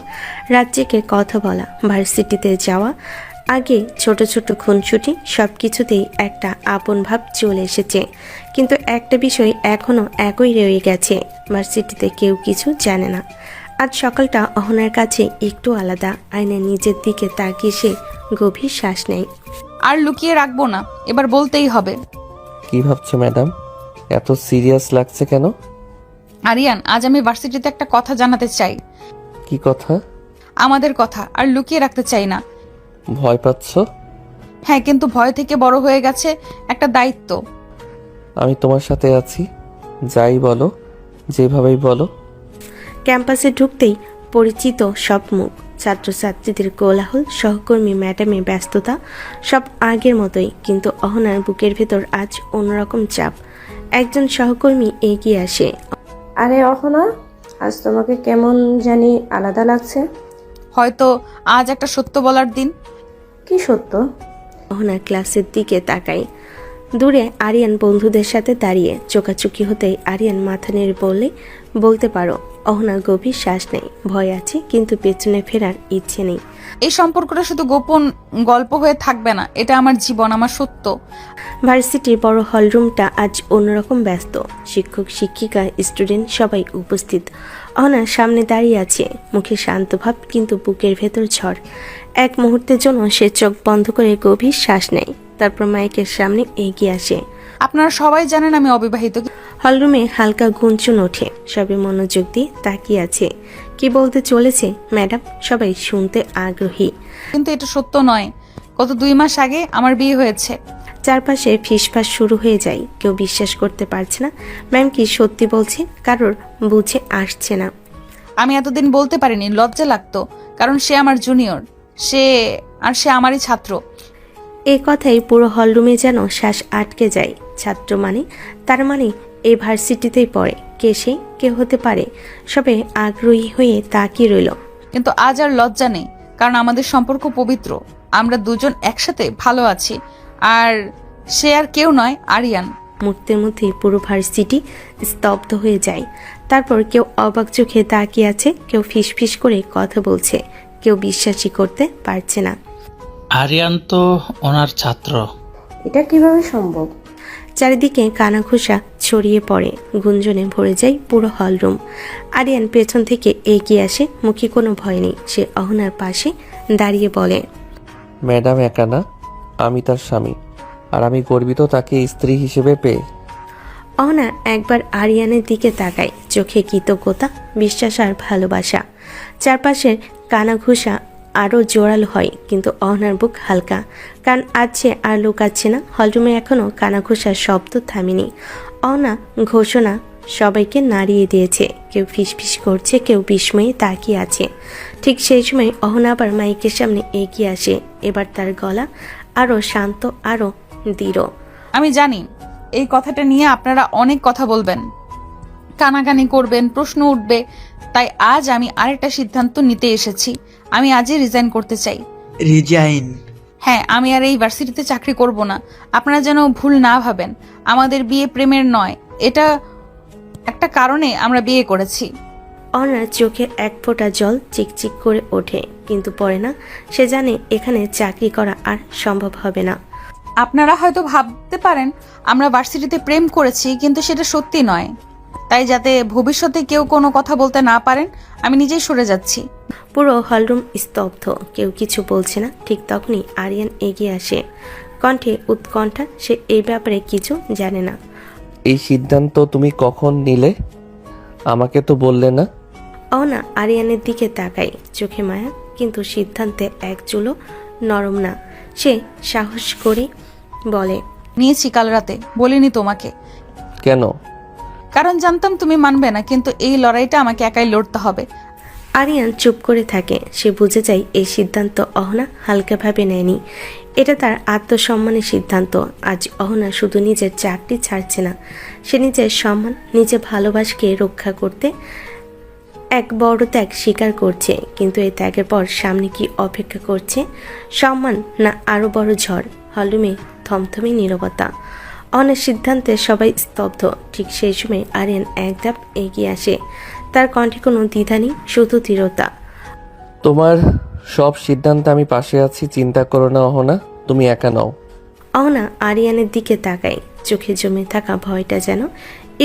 রাত জেগে কথা বলা, ভার্সিটিতে যাওয়া, আগে ছোট ছোট খুনসুটি, সব কিছুতেই একটা আপন ভাব চলে এসেছে। কিন্তু একটা বিষয় এখনও একই রয়ে গেছে, ভার্সিটিতে কেউ কিছু জানে না। আজ সকালটা অহনার কাছে একটু আলাদা। আয়নায় নিজের দিকে তাকিয়ে সে গভীর শ্বাস নেয়। আর লুকিয়ে রাখবো না, এবার বলতেই হবে। কি ভাবছো ম্যাডাম? এত সিরিয়াস লাগছে কেন? আরিয়ান, আজ আমি ভার্সিটিতে একটা কথা জানাতে চাই। কি কথা? আমাদের কথা, আর লুকিয়ে রাখতে চাই না। ভয় পাচ্ছ? হ্যাঁ, কিন্তু ভয় থেকে বড় হয়ে গেছে একটা দায়িত্ব। আমি তোমার সাথে আছি, যাই বলো, যেভাবেই বলো। ক্যাম্পাসে ঢুকতেই পরিচিত সব মুখ, ছাত্রছাত্রীদের কোলাহল, সহকর্মী ম্যাডামের ব্যস্ততা, সব আগের মতোই। কিন্তু অহনার বুকের ভেতর আজ অন্যরকম চাপ। একজন সহকর্মী এগিয়ে আসে। আরে অহনা, আজ তোমাকে কেমন জানি আলাদা লাগছে। হয়তো আজ একটা সত্য বলার দিন। কি সত্য? অহনার ক্লাসের দিকে তাকাই। দূরে আরিয়ান বন্ধুদের সাথে দাঁড়িয়ে। চোখাচোখি হতেই আরিয়ান মাথা নেড়ে বললে, বলতে পারো। অহনা গভীর শ্বাস নেই। ভয় আছে, কিন্তু পেছনে ফেরার ইচ্ছে নেই। এই সম্পর্কটা শুধু গোপন গল্প হয়ে থাকবে না, এটা আমার জীবন, আমার সত্য। ভার্সিটির বড় হলরুমটা আজ অন্যরকম ব্যস্ত। শিক্ষক, শিক্ষিকা, স্টুডেন্ট সবাই উপস্থিত। অহনার সামনে দাঁড়িয়ে আছে, মুখে শান্ত ভাব, কিন্তু বুকের ভেতর ঝড়। এক মুহূর্তের জন্য সে চোখ বন্ধ করে গভীর শ্বাস নেয়। তারপর মাইকের সামনে এগিয়ে আসে। আপনারা সবাই জানেন আমি অবিবাহিত। হলরুমে হালকা গুঞ্জন ওঠে। সবে মনোযোগ দিয়ে তাকিয়ে আছে। কি বলতে চলেছে ম্যাডাম? সবাই শুনতে আগ্রহী। কিন্তু এটা সত্য নয়। গত 2 মাস আগে আমার বিয়ে হয়েছে। চারপাশে ফিসফাস শুরু হয়ে যায়। কেউ বিশ্বাস করতে পারছে না। ম্যাম কি সত্যি বলছে? কারোর বুঝে আসছে না। আমি এতদিন বলতে পারিনি, লজ্জা লাগতো, কারণ সে আমার জুনিয়র, সে আমারই ছাত্র। এই কথাই পুরো হলরুমে যেন শ্বাস আটকে যায়। ছাত্র মানে, তার মানে এই ভার্সিটিতেই পড়ে। কে সে? কে হতে পারে? সবে আগ্রহী হয়ে তাকিয়ে রইল। কিন্তু আজ আর লজ্জা নেই, কারণ আমাদের সম্পর্ক পবিত্র। আমরা দুজন একসাথে ভালো আছি। আর সে আর কেউ নয়, আরিয়ান। মুহূর্তের মধ্যেই পুরো ভার্সিটি স্তব্ধ হয়ে যায়। তারপর কেউ অবাক চোখে তাকিয়ে আছে, কেউ ফিসফিস করে কথা বলছে, কেউ বিশ্বাসই করতে পারছে না। আরিয়ান তো ওনার ছাত্র। এটা কিভাবে সম্ভব? চারিদিকে কানাঘুষা ছড়িয়ে পড়ে। গুঞ্জনে ভরে যায় পুরো হলরুম। আরিয়ান পেছন থেকে এগিয়ে আসে। মুখে কোনো ভয় নেই। সে অহনার পাশে দাঁড়িয়ে বলে, ম্যাডাম একা না, আমি তার স্বামী, আর আমি গর্বিত তাকে স্ত্রী হিসেবে পেয়ে। অহনা একবার আরিয়ানের দিকে তাকায়, চোখে কৃতজ্ঞতা, বিশ্বাস আর ভালোবাসা। চারপাশের কানাঘুষা আরও জোরালো হয়, কিন্তু অহনার বুক হালকা, কারণ আজ সে আর লুকাচ্ছে না। হলরুমে এখনও কানাঘুষার শব্দ থামেনি। অহনা ঘোষণা সবাইকে নাড়িয়ে দিয়েছে। কেউ ফিসফিস করছে, কেউ বিস্ময়ে তাকিয়ে আছে। ঠিক সেই সময় অহনা আবার মাইকের সামনে এগিয়ে আসে। এবার তার গলা আরও শান্ত, আরও দৃঢ়। আমি জানি এই কথাটা নিয়ে আপনারা অনেক কথা বলবেন, কানাকানি করবেন, প্রশ্ন উঠবে। তাই আজ আমি আরেকটা সিদ্ধান্ত নিতে এসেছি। আমি আজই রিজাইন করতে চাই। রিজাইন? হ্যাঁ, আমি আর এই ভার্সিটিতে চাকরি করব না। আপনারা যেন ভুল না ভাবেন, আমাদের বিয়ে প্রেমের নয়। এটা একটা কারণে আমরা বিয়ে করেছি। অনার চোখে এক ফোঁটা জল চিকচিক করে ওঠে, কিন্তু পড়ে না। সে জানে এখানে চাকরি করা আর সম্ভব হবে না। আপনারা হয়তো ভাবতে পারেন আমরা ভার্সিটিতে প্রেম করেছি, কিন্তু সেটা সত্যি নয়। তাই যাতে ভবিষ্যতে কেউ কোনো কথা বলতে না পারেন, আমি নিজেই সরে যাচ্ছি। পুরো হলরুম স্তব্ধ, কেউ কিছু বলছে না। ঠিক তখনই আরিয়ান এগিয়ে আসে, কণ্ঠে উৎকণ্ঠা। সে এই ব্যাপারে কিছু জানে না। এই সিদ্ধান্ত তুমি কখন নিলে? আমাকে তো বললে না। অহনা আরিয়ানের দিকে তাকায়, চোখে মায়া, কিন্তু সিদ্ধান্তে এক চুলো নরম না। সে সাহস করে বলে, নিয়েছি কাল রাতে, বলিনি তোমাকে। কেন? কারণ জানতাম তুমি মানবে না, কিন্তু এই লড়াইটা আমাকে একাই লড়তে হবে। আরিয়ান চুপ করে থাকে। সে বুঝে যায় এই সিদ্ধান্ত অহনা হালকাভাবে নেয়নি। এটা তার আত্মসম্মানের সিদ্ধান্ত। আজ অহনা শুধু নিজের চাকরি ছাড়ছে না, সে নিজের সম্মান, নিজের ভালোবাসাকে রক্ষা করতে এক বড় ত্যাগ স্বীকার করছে। কিন্তু এই ত্যাগের পর সামনে কি অপেক্ষা করছে? সম্মান না আরও বড় ঝড়? হলরুমে থমথমে নীরবতা। অহনার সিদ্ধান্তে সবাই স্তব্ধ। ঠিক সেই সময় আরিয়ান এক ধাপ এগিয়ে আসে। তার কণ্ঠে কোনো দ্বিধা নেই, শুধু দৃঢ়তা। তোমার সব সিদ্ধান্তে আমি পাশে আছি, চিন্তা করো না অহনা, তুমি একা নও। অহনা আরিয়ানের দিকে তাকায়। চোখে জমে থাকা ভয়টা যেন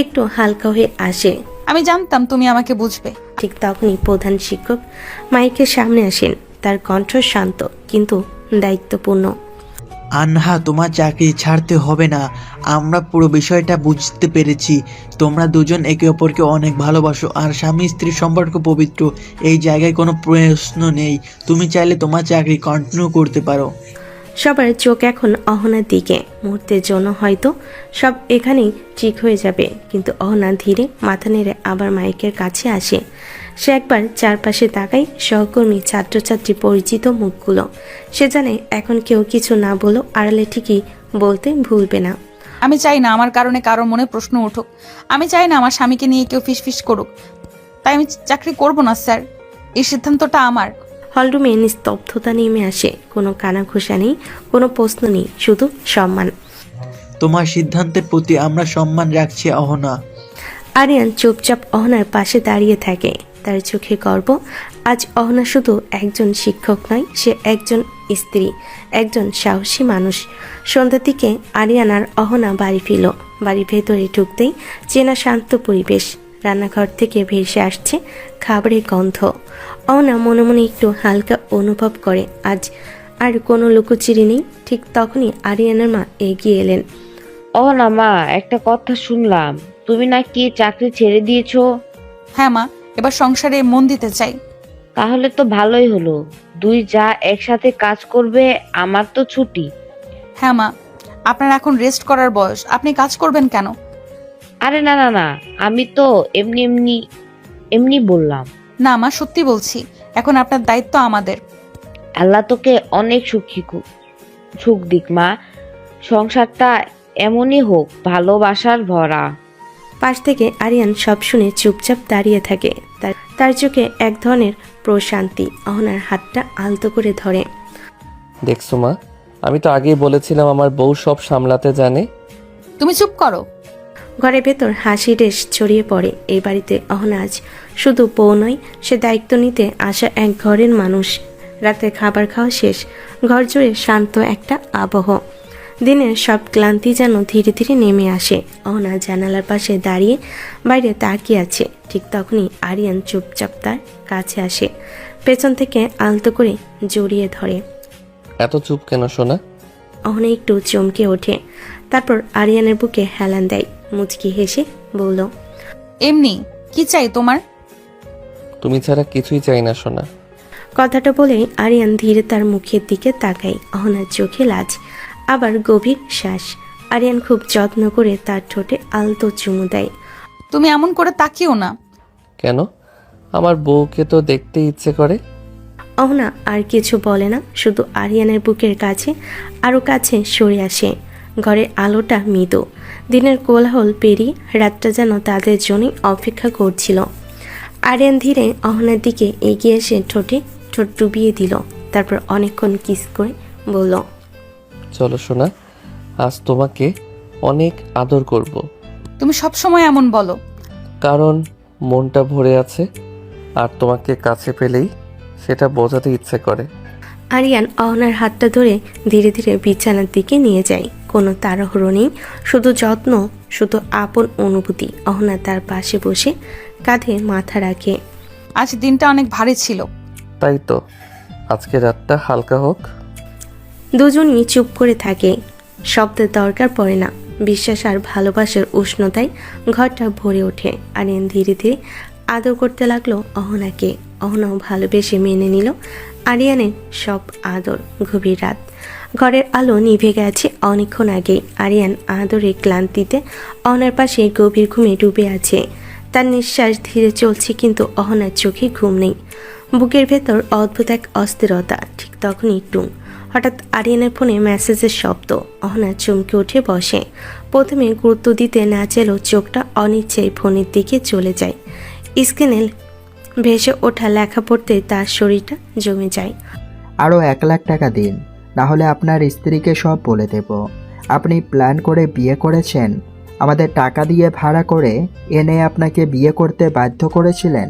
একটু হালকা হয়ে আসে। আমি জানতাম তুমি আমাকে বুঝবে। ঠিক তখনই প্রধান শিক্ষক মাইকের সামনে আসেন। তার কণ্ঠ শান্ত কিন্তু দায়িত্বপূর্ণ। আনহা, তোমার চাকরি ছাড়তে হবে না। আমরা পুরো বিষয়টা বুঝতে পেরেছি। তোমরা দুজন একে অপরকে অনেক ভালোবাসো, আর স্বামী স্ত্রীর সম্পর্ক পবিত্র। এই জায়গায় কোনো প্রশ্ন নেই। তুমি চাইলে তোমার চাকরি কন্টিনিউ করতে পারো। সবার চোখ এখন অহনার দিকে। মুহূর্তের জন্য হয়তো সব এখানেই ঠিক হয়ে যাবে, কিন্তু অহনা ধীরে মাথা নেড়ে আবার মাইকের কাছে আসে। সে একবার চারপাশে তাকায়, সহকর্মী, ছাত্রছাত্রী, পরিচিত মুখগুলো। সে জানে এখন কেউ কিছু না বলো আড়ালে ঠিকই বলতে ভুলবে না। আমি চাই না আমার কারণে কারো মনে প্রশ্ন উঠুক। আমি চাই না আমার স্বামীকে নিয়ে কেউ ফিসফিস করুক। তাই আমি চাকরি করব না স্যার, এই সিদ্ধান্তটা আমার। হলরুমে নিস্তব্ধতা নেমে আসে। কোনো কানাঘুষা নেই, কোনো প্রশ্ন নেই, শুধু সম্মান। তোমার সিদ্ধান্তের প্রতি আমরা সম্মান রাখছি অহনা। আরিয়ান চুপচাপ অহনার পাশে দাঁড়িয়ে থাকে। তার চোখে গর্ব। আজ অহনা শুধু একজন শিক্ষক নয়, সে একজন স্ত্রী, একজন সাহসী মানুষ। সন্ধ্যার দিকে আরিয়ান আর অহনা বাড়ি ফিরল। বাড়ির ভেতরে ঢুকতেই চেনা শান্ত পরিবেশ। রান্নাঘর থেকে ভেসে আসছে খাবারের গন্ধ। অহনা মনে মনে একটু হালকা অনুভব করে আজ আর কোনো লুকোচুরি নেই। ঠিক তখনই আরিয়ানের মা এগিয়ে এলেন। অহনা মা, একটা কথা শুনলাম, তুমি নাকি চাকরি ছেড়ে দিয়েছো? হ্যাঁ মা, এবার সংসারে মন দিতে চাই। তাহলে তো ভালোই হলো, দুই যা একসাথে কাজ করবে। আমার তো ছুটি। হ্যাঁ মা, আপনার এখন রেস্ট করার বয়স, আপনি কাজ করবেন কেন? আরে না না না, আমি তো এমনি এমনি এমনি বললাম। না মা, সত্যি বলছি, এখন আপনার দায়িত্ব আমাদের। আল্লাহ তোকে অনেক সুখ দিক মা। সংসারটা এমনই হোক, ভালোবাসার ভরা। পাশ থেকে আরিয়ান সব শুনে চুপচাপ দাঁড়িয়ে থাকে। তার চোখে এক ধরনের প্রশান্তি। অহনার হাতটা আলতো করে ধরে। দেখছো মা, আমি তো আগেই বলেছিলাম আমার বউ সব সামলাতে জানে। তুমি চুপ করো। ঘরের ভেতর হাসি রেশ ছড়িয়ে পড়ে। এই বাড়িতে অহনা আজ শুধু বউ নয়, সে দায়িত্ব নিতে আসা এক ঘরের মানুষ। রাতে খাবার খাওয়া শেষ। ঘর জুড়ে শান্ত একটা আবহ। দিনের সব ক্লান্তি যেন ধীরে ধীরে নেমে আসে। অহনা জানালার পাশে দাঁড়িয়ে বাইরে তাকিয়ে আছে। ঠিক তখনই আরিয়ান চুপচাপ তার কাছে আসে। পেছন থেকে আলতো করে জড়িয়ে ধরে। এত চুপ কেন সোনা? অহনা একটু চমকে ওঠে। তারপর আরিয়ানের বুকে হেলান দেয়। মুচকি হেসে বলল, এমনি। কি চাই তোমার? তুমি ছাড়া কিছুই চাই না সোনা। কথাটা বলে আরিয়ান ধীরে তার মুখের দিকে তাকায়। অহনার চোখে লাজ, আবার গভীর শ্বাস। আরিয়ান খুব যত্ন করে তার ঠোঁটে আলতো চুমু দেয়। তুমি এমন করে তাকিও না। কেন? আমার বউকে তো দেখতে ইচ্ছে করে। অহনা আর কিছু বলে না, শুধু আরিয়ানের বুকের কাছে আরো কাছে সরে আসে। ঘরের আলোটা মৃদু। দিনের কোলাহল পেরিয়ে রাতটা যেন তাদের জন্যই অপেক্ষা করছিল। আরিয়ান ধীরে অহনার দিকে এগিয়ে এসে ঠোঁটে ঠোঁট ডুবিয়ে দিল। তারপর অনেকক্ষণ কিস করে বলল, চলো সোনা, আজ তোমাকে অনেক আদর করব। তুমি সব সময় এমন বলো। কারণ মনটা ভরে আছে, আর তোমাকে কাছে পেলেই সেটা বোঝাতে ইচ্ছে করে। আরিয়ান অহনার হাতটা ধরে ধীরে ধীরে বিছানার দিকে নিয়ে যায়। কোনো তাড়াহুড়ো নেই, শুধু যত্ন, শুধু আপন অনুভূতি। অহনা তার পাশে বসে কাঁধে মাথা রাখে। আজ দিনটা অনেক ভারী ছিল। তাই তো, আজকে রাতটা হালকা হোক। দুজনই চুপ করে থাকে। শব্দের দরকার পড়ে না। বিশ্বাস আর ভালোবাসার উষ্ণতায় ঘরটা ভরে ওঠে। আরিয়ান ধীরে ধীরে আদর করতে লাগলো অহনাকে। অহনাও ভালোবেসে মেনে নিল আরিয়ানের সব আদর। গভীর রাত, ঘরের আলো নিভে গেছে অনেকক্ষণ আগেই। আরিয়ান আদরে ক্লান্তিতে অহনার পাশে গভীর ঘুমে ডুবে আছে। তার নিঃশ্বাস ধীরে চলছে, কিন্তু অহনার চোখে ঘুম নেই। বুকের ভেতর অদ্ভুত এক অস্থিরতা। ঠিক তখনই টুং। হঠাৎ আরিয়ানের ফোনে মেসেজের শব্দ। অহনা চমকে উঠে বসে। প্রথমে গুরুত্ব দিতে না চাইলেও চোখটা অনিচ্ছায় ফোনের দিকে চলে যায়। স্ক্রিনে ভেসে ওঠা লেখা পড়তে তার শরীরটা জমে যায়। আরও 1 লাখ টাকা দিন, না হলে আপনার স্ত্রীকে সব বলে দেব। আপনি প্ল্যান করে বিয়ে করেছেন, আমাদের টাকা দিয়ে ভাড়া করে এনে আপনাকে বিয়ে করতে বাধ্য করেছিলেন।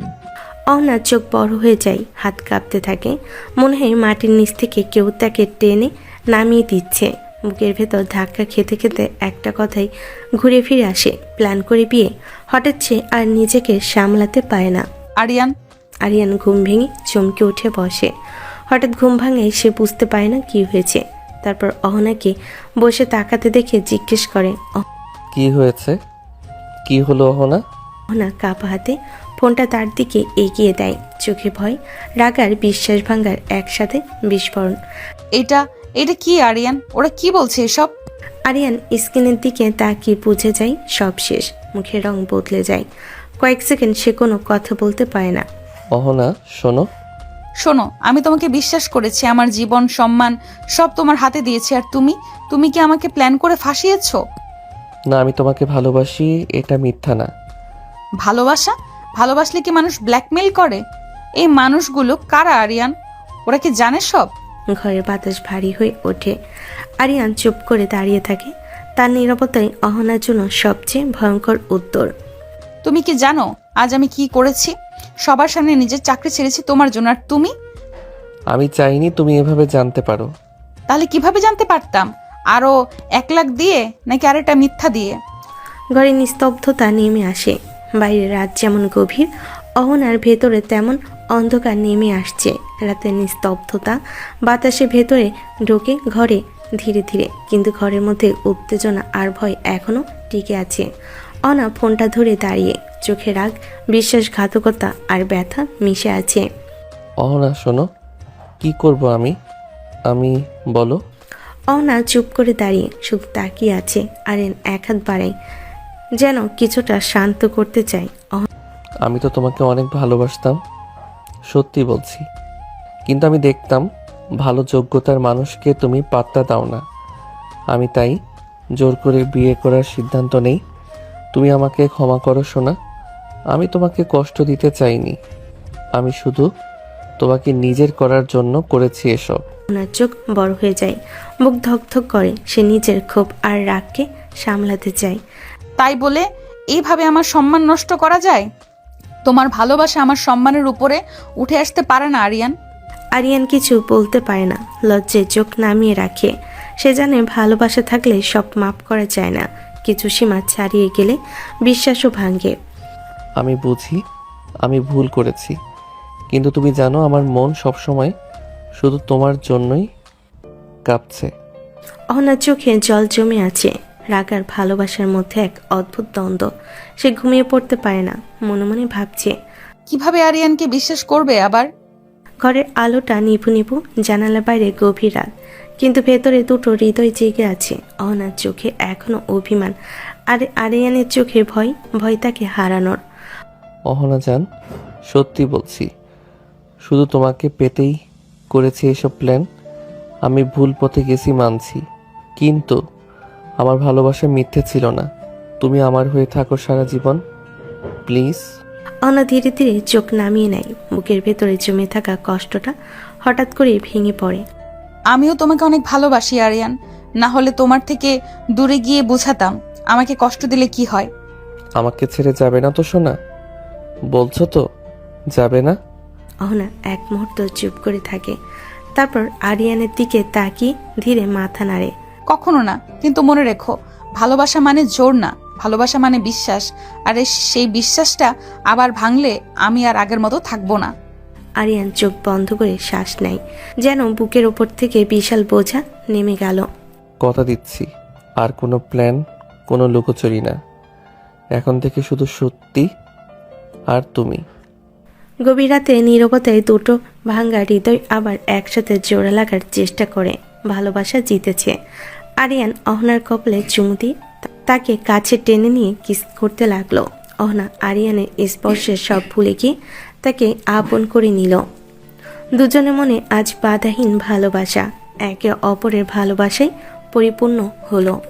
অহনার চোখ বড় হয়ে যায়, হাত কাঁপতে থাকে। মনে হয় মাটির নিচ থেকে কেউ তাকে টেনে নামিয়ে দিচ্ছে। বুকের ভেতর ধাক্কা খেতে খেতে একটা কথাই ঘুরে ফিরে আসে, প্ল্যান করে বিয়ে। হঠাৎ সে আর নিজেকে সামলাতে পারে না। আরিয়ান, আরিয়ান ঘুম ভেঙে চমকে উঠে বসে। হঠাৎ ঘুম ভাঙে, সে বুঝতে পারে না কি হয়েছে। তারপর অহনাকে বসে তাকাতে দেখে জিজ্ঞেস করে, কি হয়েছে? কি হলো অহনা? অহনা কাপা হাতে ফোনটা তার দিকে এগিয়ে দেয়। চোখে ভয়, রাগ আর বিশ্বাস ভাঙার একসাথে বিস্ফোরণ। এটা এটা কি আরিয়ান? ওরা কি বলছে এসব? আরিয়ান স্ক্রিনের দিকে তাকিয়ে বুঝে যায় সব শেষ। মুখের রং বদলে যায়। কয়েক সেকেন্ড সে কোনো কথা বলতে পারে না। অহনা শোনো। শোনো, আমি তোমাকে বিশ্বাস করেছি, আমার জীবন সম্মান সব তোমার হাতে দিয়েছি, আর তুমি কি আমাকে প্ল্যান করে ফাঁসিয়েছো? না, আমি তোমাকে ভালোবাসি, এটা মিথ্যা না। ভালোবাসলে কি মানুষ ব্ল্যাকমেল করে? এই মানুষগুলো কারা আরিয়ান? ওরা কি জানে সব? ঘরের বাতাস ভারী হয়ে ওঠে। আরিয়ান চুপ করে দাঁড়িয়ে থাকে। তার নীরবতাই অহনার জন্য সবচেয়ে ভয়ঙ্কর উত্তর। তুমি কি জানো আজ আমি কি করেছি? সবার সামনে নিজের চাকরি ছেড়েছি তোমার জন্য, আর তুমি? আমি চাইনি তুমি এভাবে জানতে পারো। তাহলে কিভাবে জানতে পারতাম? আরো 1 লাখ দিয়ে নাকি আরেকটা মিথ্যা দিয়ে? ঘরে নিস্তব্ধতা নেমে আসে। বাইরে রাত যেমন গভীর, অহনার ভেতরে তেমন অন্ধকার নেমে আসছে। রাতের নিস্তব্ধতা বাতাসে ভেতরে ঢোকে ঘরে ধীরে ধীরে, কিন্তু ঘরের মধ্যে উত্তেজনা আর ভয় এখনো টিকে আছে। অহনা ফোনটা ধরে দাঁড়িয়ে, চোখে রাগ, বিশ্বাসঘাতকতা আর ব্যথা মিশে আছে। অহনা শোনো, কি করব আমি বলো। অহনা চুপ করে দাঁড়িয়ে শুধু তাকিয়ে আছে। আরেন এক হাত বাড়ায়, যেন কিছুটা শান্ত করতে চায়। আমি তো তোমাকে অনেক ভালোবাসতাম, সত্যি বলছি, কিন্তু আমি দেখতাম ভালো যোগ্যতার মানুষকে তুমি পাত্তা দাও না। আমি তাই জোর করে বিয়ে করার সিদ্ধান্ত নেই। তুমি আমাকে ক্ষমা করো সোনা, আমি তোমাকে কষ্ট দিতে চাইনি। আমি শুধু তোমাকে নিজের করার জন্য করেছি এসব। ওনার চোখ বড় হয়ে যায়, বুক ধকধক করে। সে নিজের ক্ষোভ আর রাগকে সামলাতে চায়। তাই বলে এইভাবে আমার সম্মান নষ্ট করা যায়? তোমার ভালোবাসা আমার সম্মানের উপরে উঠে আসতে পারে না আরিয়ান। আরিয়ান কিছু বলতে পারে না, লজ্জায় চোখ নামিয়ে রাখে। সে জানে ভালোবাসা থাকলে সব মাপ করা যায় না, কিছু সীমা ছাড়িয়ে গেলে বিশ্বাসও ভাঙে। আমি বুঝি আমি ভুল করেছি, কিন্তু তুমি জানো আমার মন সবসময় শুধু তোমার জন্যই কাঁপছে। অহনার চোখে জল জমে আছে। রাগ আর ভালোবাসার মধ্যে এক অদ্ভুত দ্বন্দ্ব। সে ঘুমিয়ে পড়তে পারে না, মনে মনে ভাবছে কিভাবে আরিয়ানকে বিশ্বাস করবে আবার। ঘরের আলোটা নিভু নিভু, জানালার বাইরে গভীর রাত, কিন্তু ভেতরে দুটো হৃদয় জেগে আছে। অহনার চোখে এখনো অভিমান, আর আরিয়ানের চোখে ভয়, ভয় তাকে হারানোর। অহনা জান, সত্যি বলছি, শুধু তোমাকে পেতেই করেছি এসব প্ল্যান। আমি ভুল পথে গেছি মানছি, কিন্তু আমার ভালোবাসা মিথ্যে ছিল না। তুমি আমার হয়ে থাকো সারা জীবন, প্লিজ। অহনা ধীরে ধীরে চোখ নামিয়ে নেয়। বুকের ভেতরে জমে থাকা কষ্টটা হঠাৎ করে ভেঙে পড়ে। আমিও তোমাকে অনেক ভালোবাসি আরিয়ান, না হলে তোমার থেকে দূরে গিয়ে বোঝাতাম আমাকে কষ্ট দিলে কি হয়। আমাকে ছেড়ে যাবে না তো সোনা? বলছো তো যাবে না? অহনা এক মুহূর্ত চুপ করে থাকে, তারপর আরিয়ানের দিকে তাকিয়ে ধীরে মাথা নাড়ে। কখনো না, কিন্তু মনে রেখো, ভালোবাসা মানে জোর না, ভালোবাসা মানে বিশ্বাস। আর সেই বিশ্বাসটা আবার ভাঙলে আমি আর আগের মতো থাকবো না। আরিয়ান চোখ বন্ধ করে শ্বাস নেয়, যেন বুকের ওপর থেকে বিশাল বোঝা নেমে গেল। কথা দিচ্ছি, আর কোনো প্ল্যান, কোনো লুকোচুরি না। এখন থেকে শুধু সত্যি আর তুমি। গভীর রাতে নীরবতায় দুটো ভাঙ্গা হৃদয় আবার একসাথে জোড়া লাগার চেষ্টা করে। ভালোবাসা জিতেছে। আরিয়ান অহনার কপালে চুমু দিয়ে তাকে কাছে টেনে নিয়ে কিস করতে লাগলো। অহনা আরিয়ানের স্পর্শে সব ভুলে গিয়ে তাকে আপন করে নিল। দুজনের মনে আজ বাধাহীন ভালোবাসা, একে অপরের ভালোবাসায় পরিপূর্ণ হলো।